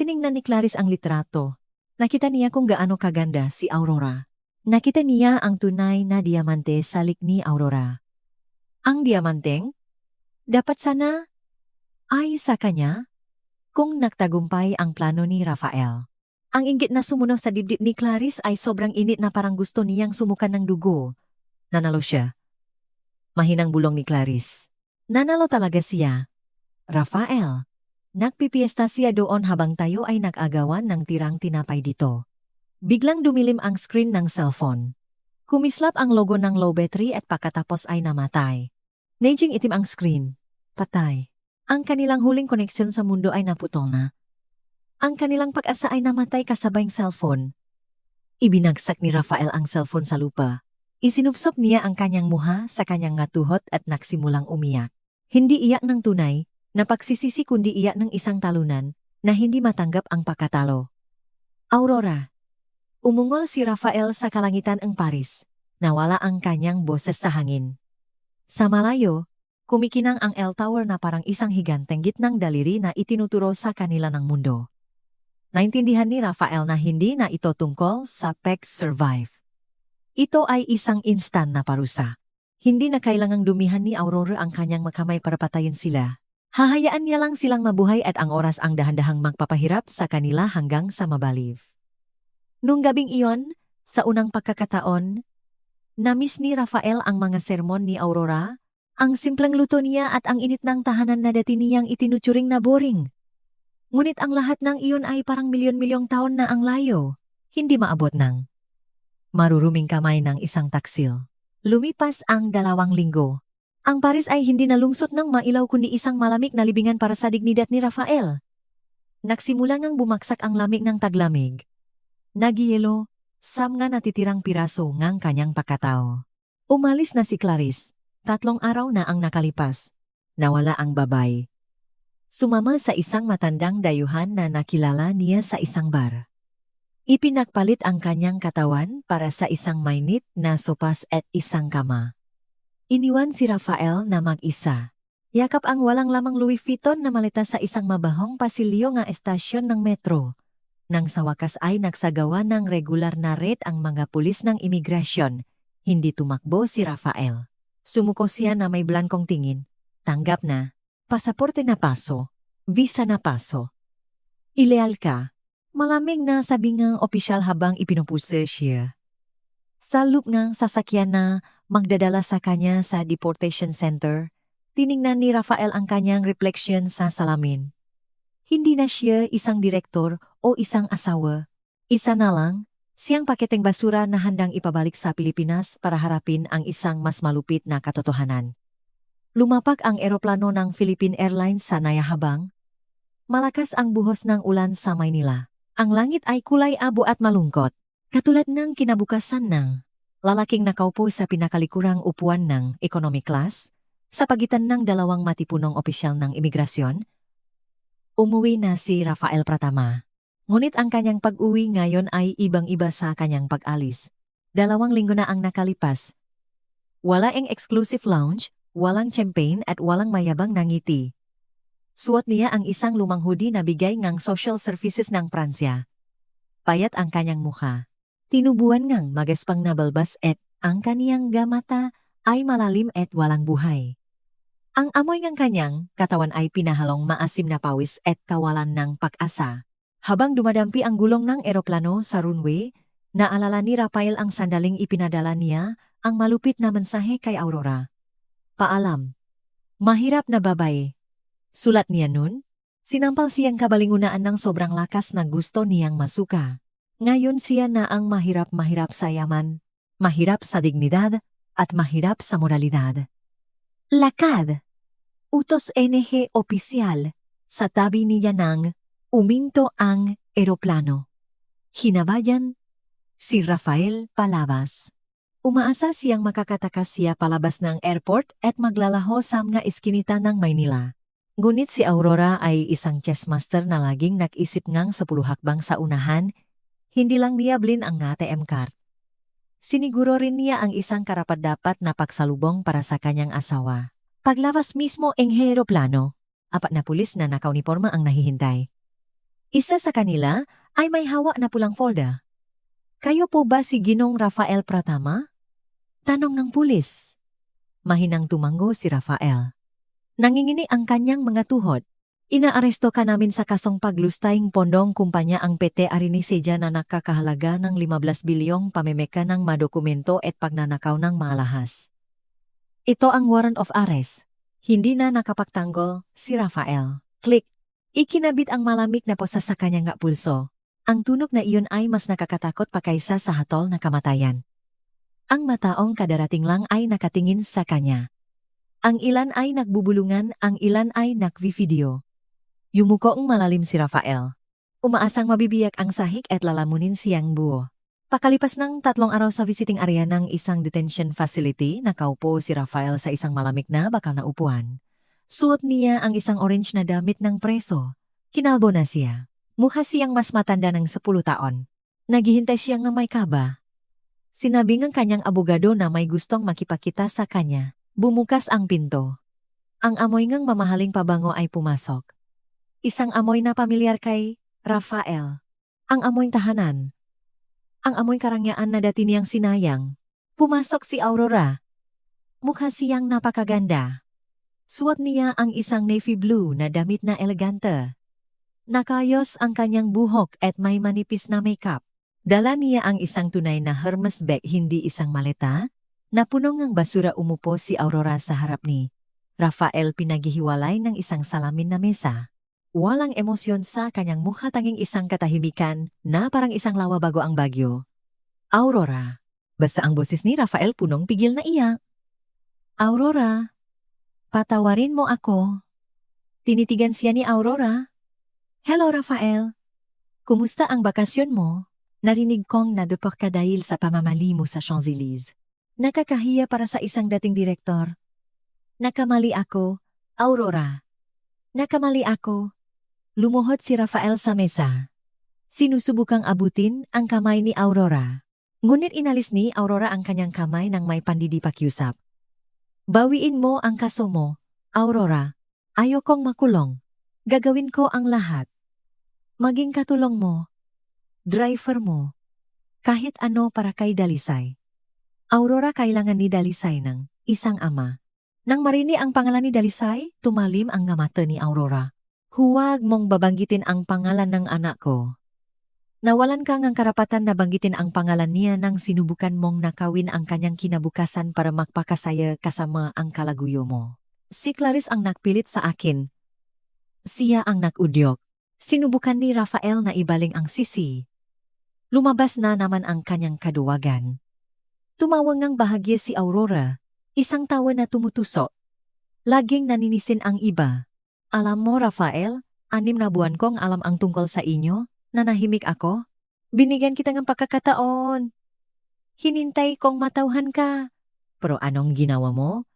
[SPEAKER 1] Tiningnan ni Clarice ang litrato. Nakita niya kung gaano kaganda si Aurora. Nakita niya ang tunay na diamante sa lik ni Aurora. Ang diamanteng dapat sana ay sa kanya kung nagtagumpay ang plano ni Rafael. Ang inggit na sumuno sa dibdib ni Clarice ay sobrang init na parang gusto niyang sumukan ng dugo. Nanalo siya. Mahinang bulong ni Clarice. Nanalo talaga siya. Rafael. Nagpipiesta siya doon habang tayo ay nag-agawan ng tirang tinapay dito. Biglang dumilim ang screen ng cellphone. Kumislap ang logo ng low battery at pagkatapos ay namatay. Naging itim ang screen. Patay. Ang kanilang huling koneksyon sa mundo ay naputol na. Ang kanilang pag-asa ay namatay kasabay ng cellphone. Ibinagsak ni Rafael ang cellphone sa lupa. Isinupsop niya ang kanyang muha sa kanyang ngatuhot at nagsimulang umiyak. Hindi iyak ng tunay, na pagsisisi kundi iyak ng isang talunan na hindi matanggap ang pagkatalo. Aurora. Umungol si Rafael sa kalangitan ng Paris. Nawala ang kanyang boses sa hangin. Sa malayo, kumikinang ang L Tower na parang isang higanteng gitnang daliri na itinuturo sa kanila ng mundo. Naintindihan ni Rafael na hindi na ito tungkol sa pag-survive. Ito ay isang instant na parusa. Hindi na kailangang dumihan ni Aurora ang kanyang makamay para patayin sila. Hahayaan niya lang silang mabuhay at ang oras ang dahan-dahang magpapahirap sa kanila hanggang sa mabaliw. Nung gabing iyon, sa unang pagkakataon, namiss ni Rafael ang mga sermon ni Aurora, ang simpleng luto niya at ang init ng tahanan na dati niyang itinuturing na boring. Ngunit ang lahat ng iyon ay parang milyon-milyong taon na ang layo, hindi maabot ng maruruming kamay ng isang taksil. Lumipas ang 2 linggo. Ang Paris ay hindi nalungsot ng mailaw kundi isang malamig na libingan para sa dignidad ni Rafael. Nagsimula ngang bumagsak ang lamig ng taglamig. Nagyelo, sam nga natitirang piraso ngang kanyang pagkatao. Umalis na si Clarice. 3 araw na ang nakalipas. Nawala ang babay. Sumama sa isang matandang dayuhan na nakilala niya sa isang bar. Ipinagpalit ang kanyang katawan para sa isang mainit na sopas at isang kama. Iniwan si Rafael na mag-isa. Yakap ang walang lamang Louis Vuitton na maleta sa isang mabahong pasilyo nga estasyon ng metro. Nang sa wakas ay nagsagawa ng regular na raid ang mga pulis ng imigrasyon, hindi tumakbo si Rafael. Sumuko siya na may blankong tingin. Tanggap na. Pasaporte na paso. Visa na paso. Ileal ka. Malamig na sabi ng opisyal habang ipinupuse siya. Sa loop ng sasakyan na magdadala sa kanya sa deportation center, tiningnan ni Rafael ang kanyang refleksyon sa salamin. Hindi na siya isang direktor o isang asawa. Isa na lang, siyang paketeng basura na handang ipabalik sa Pilipinas para harapin ang isang mas malupit na katotohanan. Lumapak ang eroplano ng Philippine Airlines sa Nayahabang. Malakas ang buhos ng ulan sa Maynila. Ang langit ay kulay abo at malungkot. Katulad ng kinabukasan ng lalaking nakaupo sa pinakalikurang upuan ng economy class, sa pagitan ng 2 matipunong opisyal ng imigrasyon. Umuwi na si Rafael Pratama. Ngunit ang kanyang pag-uwi ngayon ay ibang-iba sa kanyang pag-alis. 2 linggo na ang nakalipas. Wala ang exclusive lounge, walang champagne at walang mayabang na ngiti. Suot niya ang isang lumang hoodie na bigay ngang social services ng Pransya. Payat ang kanyang mukha. Tinubuan ngang magaspang nabalbas at ang kaniyang gamata ay malalim at walang buhay. Ang amoy ng kanyang katawan ay pinahalong maasim na pawis at kawalan ng pag-asa. Habang dumadampi ang gulong ng eroplano sa runway, naalala ni Rafael ang sandaling ipinadala niya, ang malupit na mensahe kay Aurora. Paalam. Mahirap na babae. Sulat niya nun, sinampal siyang kabalingunaan ng sobrang lakas na gusto niyang masuka. Ngayon siya na ang mahirap sa yaman, mahirap sa dignidad, at mahirap sa moralidad. Lakad! Utos NG opisyal, sa tabi niya nang uminto ang eroplano. Hinabayan si Rafael palabas. Umaasa siyang makakatakas siya palabas ng airport at maglalaho sa mga iskinita ng Maynila. Ngunit si Aurora ay isang chessmaster na laging nag-isip ngang 10 hakbang sa unahan, hindi lang niya blin ang ATM card. Siniguro rin niya ang isang karapat-dapat na pagsalubong para sa kanyang asawa. Paglabas mismo ang eroplano, 4 na pulis na nakauniforma ang nahihintay. Isa sa kanila ay may hawak na pulang folder. Kayo po ba si Ginong Rafael Pratama? Tanong ng pulis. Mahinang tumango si Rafael. Nangingini ang kanyang mga tuhod. Inaaresto ka namin sa kasong paglustayng pondong kumpanya ang PT Ariniseja na nakakahalaga ng 15 bilyong pamemeka ng madokumento at pagnanakaw ng malahas. Ito ang warrant of arrest. Hindi na nakapagtanggol si Rafael. Click. Ikinabit ang malamig na posa sa kanyang pulso. Ang tunog na iyon ay mas nakakatakot pa kaysa sa hatol na kamatayan. Ang mataong kadarating lang ay nakatingin sa kanya. Ang ilan ay nagbubulungan, ang ilan ay nagvi-video. Yumukoong malalim si Rafael. Umaasang mabibiyak ang sahig at lalamunin siyang buo. Pakalipas ng 3 araw sa visiting area ng isang detention facility, nakaupo si Rafael sa isang malamig na bakal na upuan. Suot niya ang isang orange na damit ng preso. Kinalbo na siya. Mukha siyang mas matanda ng 10 taon. Naghihintay siya ng may kaba. Sinabi ng kanyang abogado na may gustong makipakita sa kanya. Bumukas ang pinto. Ang amoy ng mamahaling pabango ay pumasok. Isang amoy na pamilyar kay Rafael. Ang amoy tahanan. Ang amoy karangyaan na dati niyang sinayang. Pumasok si Aurora. Mukha siyang napakaganda. Suot niya ang isang navy blue na damit na elegante. Nakayos ang kanyang buhok at may manipis na makeup. Dala niya ang isang tunay na Hermes bag, hindi isang maleta. Na punong ng basura. Umupo si Aurora sa harap ni Rafael, pinaghihiwalay ng isang salamin na mesa. Walang emosyon sa kanyang mukha, tanging isang katahimikan na parang isang lawa bago ang bagyo. Aurora. Basta ang boses ni Rafael punong pigil na iyak. Aurora. Patawarin mo ako. Tinitigan siya ni Aurora. Hello Rafael. Kumusta ang bakasyon mo? Narinig kong nadupok ka dahil sa pamamali mo sa Champs-Élysées. Nakakahiya para sa isang dating direktor. Nakamali ako, Aurora. Nakamali ako. Lumuhod si Rafael sa mesa. Sinusubukang abutin ang kamay ni Aurora. Ngunit inalis ni Aurora ang kanyang kamay nang may pandidipakyusap. Bawiin mo ang kaso mo, Aurora. Ayokong makulong. Gagawin ko ang lahat. Maging katulong mo. Driver mo. Kahit ano para kay Dalisay. Aurora, kailangan ni Dalisay ng isang ama. Nang marinig ang pangalan ni Dalisay, tumalim ang mata ni Aurora. Huwag mong babanggitin ang pangalan ng anak ko. Nawalan ka ng karapatan na banggitin ang pangalan niya nang sinubukan mong nakawin ang kanyang kinabukasan para magpakasaya kasama ang kalaguyo mo. Si Clarice ang nagpilit sa akin. Siya ang nagudyok. Sinubukan ni Rafael na ibaling ang sisi. Lumabas na naman ang kanyang kaduwagan. Tumawang ng bahagya si Aurora, isang tawa na tumutusok. Laging naninisin ang iba. Alam mo Rafael, 6 na buwan kong alam ang tungkol sa inyo, nanahimik ako. Binigyan kita ng pagkakataon. Hinintay kong matauhan ka. Pero anong ginawa mo?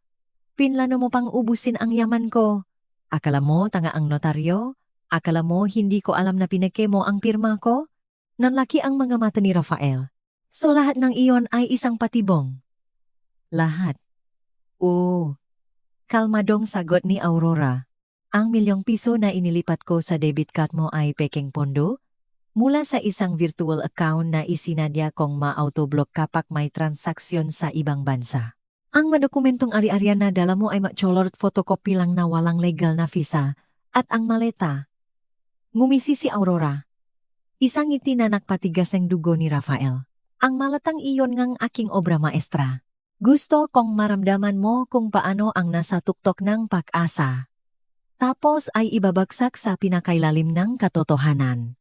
[SPEAKER 1] Pinlano mo pang ubusin ang yaman ko. Akala mo tanga ang notaryo? Akala mo hindi ko alam na pinake mo ang pirma ko? Nanlaki ang mga mata ni Rafael. So lahat ng iyon ay isang patibong. Lahat. Oo. Kalmadong sagot ni Aurora. Ang ₱1,000,000 na inilipat ko sa debit card mo ay pekeng pondo? Mula sa isang virtual account na isinadya kong ma-autoblock kapag may transaksyon sa ibang bansa. Ang madokumentong ari-arian na dala mo ay macholort photocopy lang na walang legal na visa, at ang maleta. Ngumisi si Aurora. Isang ngiti na nakpatigas ang dugo ni Rafael. Ang malatang iyon ngang aking obra maestra. Gusto kong maramdaman mo kung paano ang nasa tuktok ng pag-asa. Tapos ay ibabagsak sa pinakailalim ng katotohanan.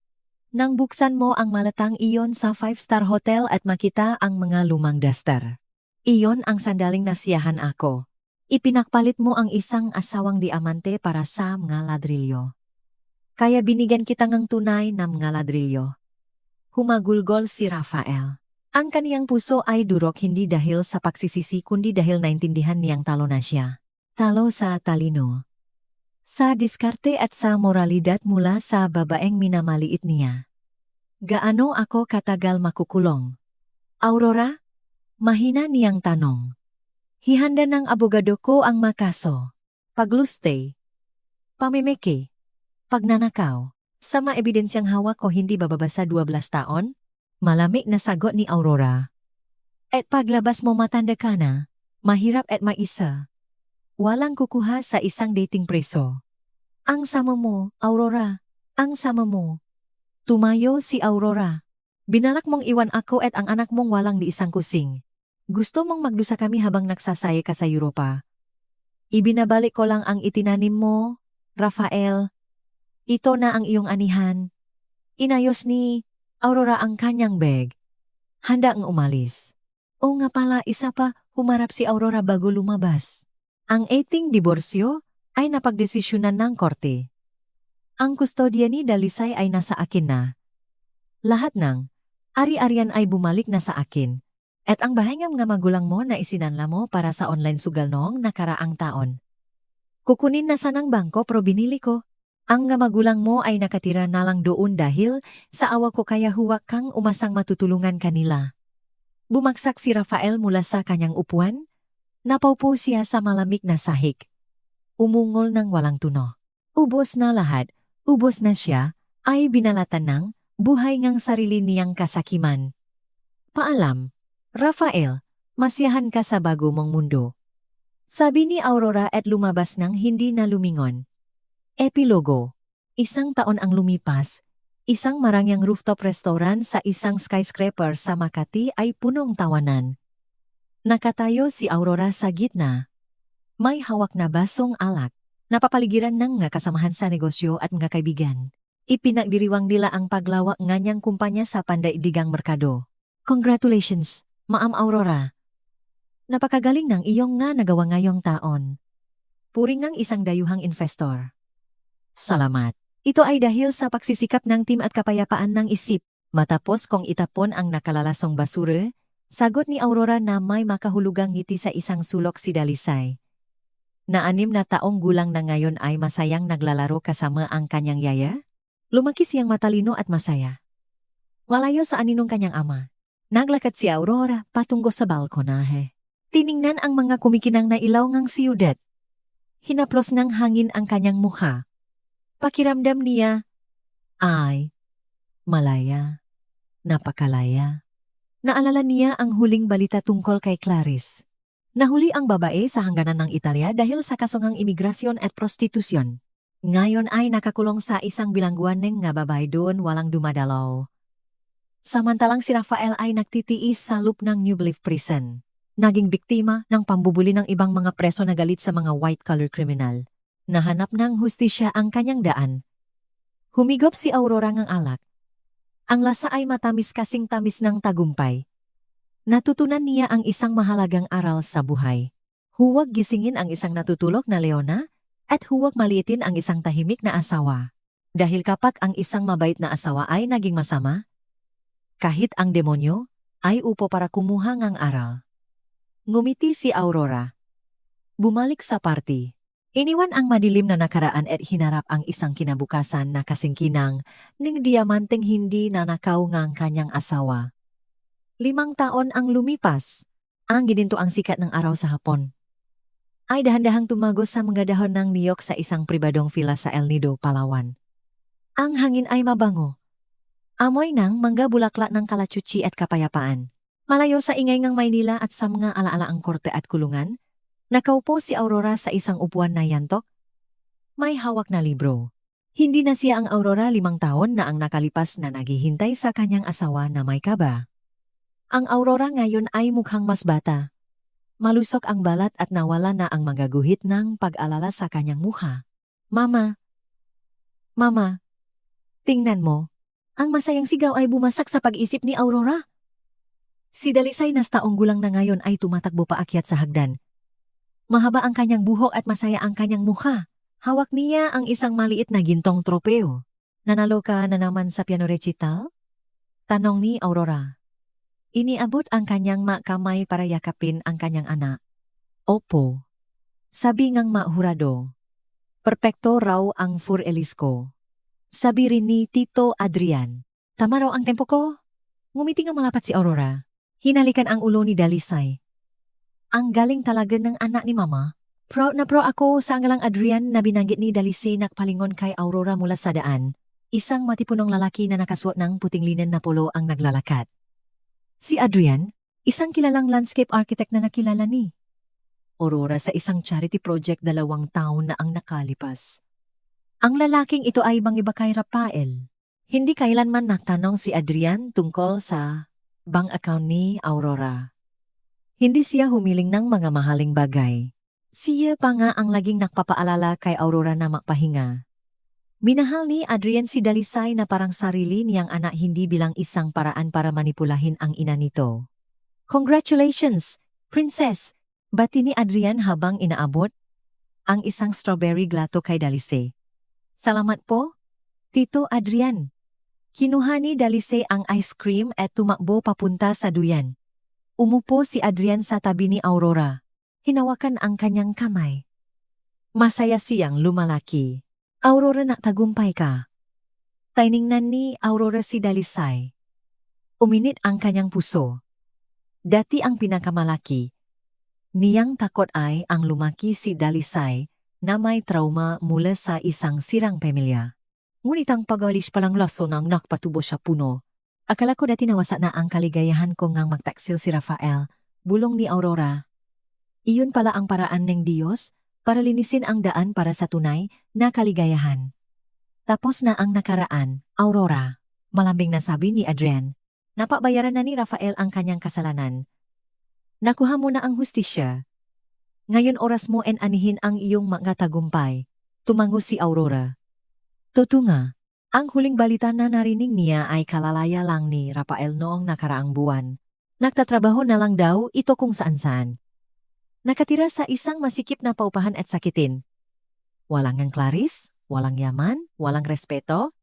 [SPEAKER 1] Nang buksan mo ang malatang iyon sa 5-star hotel at makita ang mga lumang duster. Iyon ang sandaling nasiyahan ako. Ipinakpalit mo ang isang asawang diamante para sa mga ladrilyo. Kaya binigyan kita ng tunay na mga ladrilyo. Humagulgol si Rafael. Ang kaniyang puso ay durok hindi dahil sa pagsisisi kundi dahil naintindihan niyang talo na siya. Talo sa talino. Sa diskarte at sa moralidad mula sa babaeng minamaliit niya. Gaano ako katagal makukulong? Aurora? Mahina niyang tanong. Hihanda ng abogado ko ang makaso. Pagluste. Pamimiki. Pagnanakaw. Sa mga ebidensyang hawak ko hindi bababa sa 12 taon? Malamig na sagot ni Aurora. At paglabas mo matanda ka na, mahirap at maisa. Walang kukuha sa isang dating preso. Ang sama mo, Aurora. Ang sama mo. Tumayo si Aurora. Binalak mong iwan ako at ang anak mong walang di isang kusing. Gusto mong magdusa kami habang nagsasaya ka sa Europa. Ibinabalik ko lang ang itinanim mo, Rafael. Ito na ang iyong anihan. Inayos ni Aurora ang kanyang bag. Handa ang umalis. O nga pala, isa pa, humarap si Aurora bago lumabas. Ang 18 diborsyo ay napagdesisyonan ng korte. Ang kustodya ni Dalisay ay nasa akin na. Lahat ng ari-arian ay bumalik na sa akin. At ang bahayang nga magulang mo na isinanla mo para sa online sugal noong nakaraang taon. Kukunin na sa ng bangko pero binili ko. Ang nga magulang mo ay nakatira na lang doon dahil sa awa ko kaya huwag kang umasang matutulungan kanila. Bumagsak si Rafael mula sa kanyang upuan. Napaupo siya sa malamig na sahig. Umungol ng walang tuno. Ubos na lahat, ubos na siya, ay binalatan ng buhay ngang sarili niyang kasakiman. Paalam, Rafael, masiyahan ka sa bago mong mundo. Sabi ni Aurora at lumabas ng hindi na lumingon. Epilogo. Isang taon ang lumipas, isang marangyang rooftop restaurant sa isang skyscraper sa Makati ay punong tawanan. Nakatayo si Aurora sa gitna. May hawak na basong alak, napapaligiran ng nga kasamahan sa negosyo at nga kaibigan. Ipinagdiriwang nila ang paglawak nga niyang kumpanya sa pandaigdigang merkado. Congratulations, Ma'am Aurora. Napakagaling ng iyong nga nagawa ngayong taon. Puri ngang isang dayuhang investor. Salamat. Ito ay dahil sa pagsisikap ng team at kapayapaan ng isip. Matapos kong itapon ang nakalalasong basura, sagot ni Aurora na may makahulugang ngiti sa isang sulok si Dalisay. Na 6 na taong gulang na ngayon ay masayang naglalaro kasama ang kanyang yaya. Lumaki siyang matalino at masaya. Malayo sa aninong kanyang ama. Naglakad si Aurora patungo sa balkonahe. Tiningnan ang mga kumikinang na ilaw ngang siyudad. Hinaplos ng hangin ang kanyang mukha. Pakiramdam niya ay malaya, napakalaya. Naalala niya ang huling balita tungkol kay Clarice. Nahuli ang babae sa hangganan ng Italia dahil sa kasungang imigrasyon at prostitusyon. Ngayon ay nakakulong sa isang bilangguan ng nga babae doon walang dumadalaw. Samantalang si Rafael ay nagtitiis sa loop ng New Belief Prison. Naging biktima ng pambubuli ng ibang mga preso na galit sa mga white-collar criminal. Nahanap ng hustisya ang kanyang daan. Humigop si Aurora ng alak. Ang lasa ay matamis kasing tamis ng tagumpay. Natutunan niya ang isang mahalagang aral sa buhay. Huwag gisingin ang isang natutulog na leona at huwag maliitin ang isang tahimik na asawa. Dahil kapag ang isang mabait na asawa ay naging masama, kahit ang demonyo ay upo para kumuha ng aral. Ngumiti si Aurora. Bumalik sa party. Iniwan ang madilim na nakaraan at hinarap ang isang kinabukasan na kasingkinang ng diamanteng hindi nanakaw ngang kanyang asawa. 5 taon ang lumipas. Ang gininto ang sikat ng araw sa hapon. ay dahan-dahang tumagos sa mga dahon ng niyog sa isang pribadong villa sa El Nido, Palawan. Ang hangin ay mabango. Amoy ng mangga bulaklak ng kalachuchi at kapayapaan. Malayo sa ingay ng Maynila at sa mga alaalaang korte at kulungan, nakaupo si Aurora sa isang upuan na yantok. May hawak na libro. Hindi na siya ang Aurora 5 taon na ang nakalipas na naghihintay sa kanyang asawa na may kaba. Ang Aurora ngayon ay mukhang mas bata. Malusok ang balat at nawala na ang mga guhit ng pag-alala sa kanyang mukha. Mama! Mama! Tingnan mo. Ang masayang sigaw ay bumasak sa pag-isip ni Aurora. Si Dalisay na taong gulang na ngayon ay tumatakbo paakyat sa hagdan. Mahaba ang kanyang buhok at masaya ang kanyang mukha. Hawak niya ang isang maliit na gintong tropeo. Nanalo ka na naman sa piano recital? Tanong ni Aurora. Iniabot ang kanyang kamay para yakapin ang kanyang anak. Opo. Sabi ngang mahurado. Perpekto raw ang furelis ko. Sabi rin ni Tito Adrian. Tama raw ang tempo ko? Ngumiti nga malapat si Aurora. Hinalikan ang ulo ni Dalisay. Ang galing talaga ng anak ni Mama. Proud na pro ako sa angalang Adrian na binanggit ni Dalisay nakpalingon kay Aurora mula sa daan. Isang matipunong lalaki na nakasuot ng puting linen na polo ang naglalakat. Si Adrian, isang kilalang landscape architect na nakilala ni Aurora sa isang charity project 2 taon na ang nakalipas. Ang lalaking ito ay mangiba kay Rafael. Hindi kailanman nagtanong si Adrian tungkol sa bank account ni Aurora. Hindi siya humiling ng mga mahaling bagay. Siya pa nga ang laging nagpapaalala kay Aurora na magpahinga. Minahal ni Adrian si Dalisay na parang sarili niyang anak, hindi bilang isang paraan para manipulahin ang ina nito. Congratulations, Princess! Bati ni Adrian habang inaabot ang isang strawberry glato kay Dalisay. Salamat po, Tito Adrian. Kinuha ni Dalisay ang ice cream at tumakbo papunta sa duyan. Umupo si Adrian sa tabi ni Aurora. Hinawakan ang kanyang kamay. Masaya siyang lumalaki. Aurora, naktagumpay ka. Tiningnan ni Aurora si Dalisay. Uminit ang kanyang puso. Dati ang pinakamalaki niyang takot ay ang lumaki si Dalisay na may trauma mula sa isang sirang pamilya. Ngunit ang pag-alis palang laso nang nakpatubo siya puno. Akala ko dati nawasa na ang kaligayahan ko ngang magtaksil si Rafael, bulong ni Aurora. Iyon pala ang paraan ng Diyos para linisin ang daan para sa tunay na kaligayahan. Tapos na ang nakaraan, Aurora, malambing na sabi ni Adrian. Napabayaran na ni Rafael ang kanyang kasalanan. Nakuha mo na ang hustisya. Ngayon oras mo en anihin ang iyong mga tagumpay. Tumango si Aurora. Totoo nga, ang huling balita na narinig niya ay kalalaya lang ni Rafael noong nakaraang buwan. Nagtatrabaho na lang daw ito kung saan-saan. Nakatira sa isang masikip na paupahan at sakitin. Walang ang Clarice, walang yaman, walang respeto.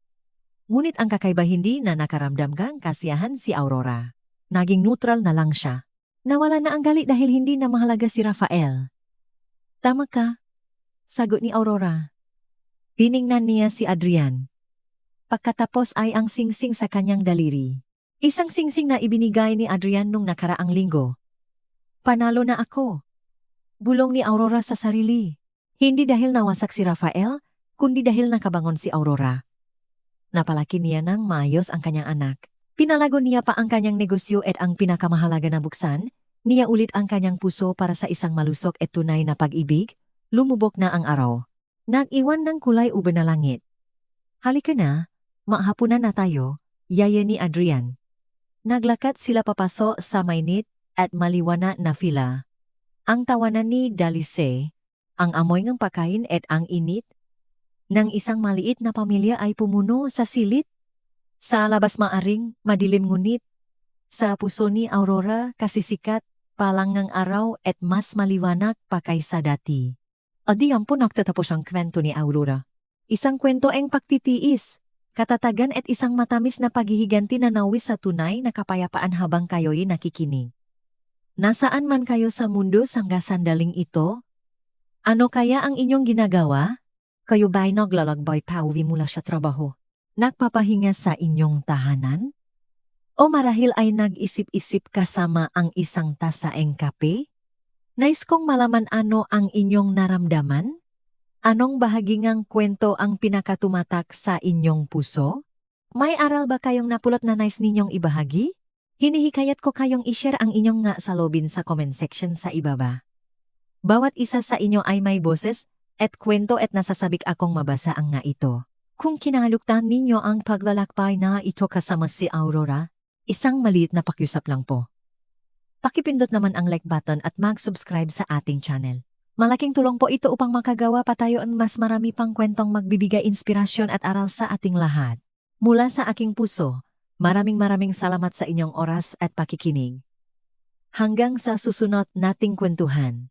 [SPEAKER 1] Ngunit ang kakaiba, hindi na nakaramdam kang kasiyahan si Aurora. Naging neutral na lang siya. Nawala na ang galit dahil hindi na mahalaga si Rafael. Tama ka, sagot ni Aurora. Tiningnan niya si Adrian. Pagkatapos ay ang singsing sa kanyang daliri. Isang singsing na ibinigay ni Adrian nung nakaraang linggo. Panalo na ako, bulong ni Aurora sa sarili. Hindi dahil nawasak si Rafael, kundi dahil nakabangon si Aurora. Napalaki niya ng maayos ang kanyang anak. Pinalago niya pa ang kanyang negosyo at ang pinakamahalaga na buksan, niya ulit ang kanyang puso para sa isang malusog at tunay na pag-ibig. Lumubok na ang araw. Nag-iwan ng kulay ube na langit. Halika na, mahapunan na tayo, yaya ni Adrian. Naglakad sila papaso sa mainit at maliwanag na fila. Ang tawanan ni Dalisay, ang amoy ng pagkain at ang init ng isang maliit na pamilya ay pumuno sa silid. Sa labas maaring madilim, ngunit sa puso ni Aurora kasisikat palang ng araw at mas maliwanag pa kaysa dati. Adi ampun nagtatapos ang kwento ni Aurora. Isang kwento ang pagtitiis, katatagan at isang matamis na paghihiganti na nawi sa tunay na kapayapaan habang kayo'y nakikinig. Nasaan man kayo sa mundo sangga sandaling ito? Ano kaya ang inyong ginagawa? Kayo ba'y naglalagbay pauwi mula sa trabaho? Nagpapahinga sa inyong tahanan? O marahil ay nag-isip-isip kasama ang isang tasa ng kape? Nais kong malaman ano ang inyong naramdaman? Anong bahagingang kwento ang pinakatumatak sa inyong puso? May aral ba kayong napulot na nais ninyong ibahagi? Hinihikayat ko kayong i-share ang inyong nga salobin sa comment section sa ibaba. Bawat isa sa inyo ay may boses at kwento at nasasabik akong mabasa ang nga ito. Kung kinaluktan ninyo ang paglalakbay na ito kasama si Aurora, isang maliit na pakiusap lang po. Pakipindot naman ang like button at mag-subscribe sa ating channel. Malaking tulong po ito upang makagawa pa tayo ng mas marami pang kwentong magbibigay inspirasyon at aral sa ating lahat. Mula sa aking puso, maraming salamat sa inyong oras at pakikinig. Hanggang sa susunod nating kwentuhan.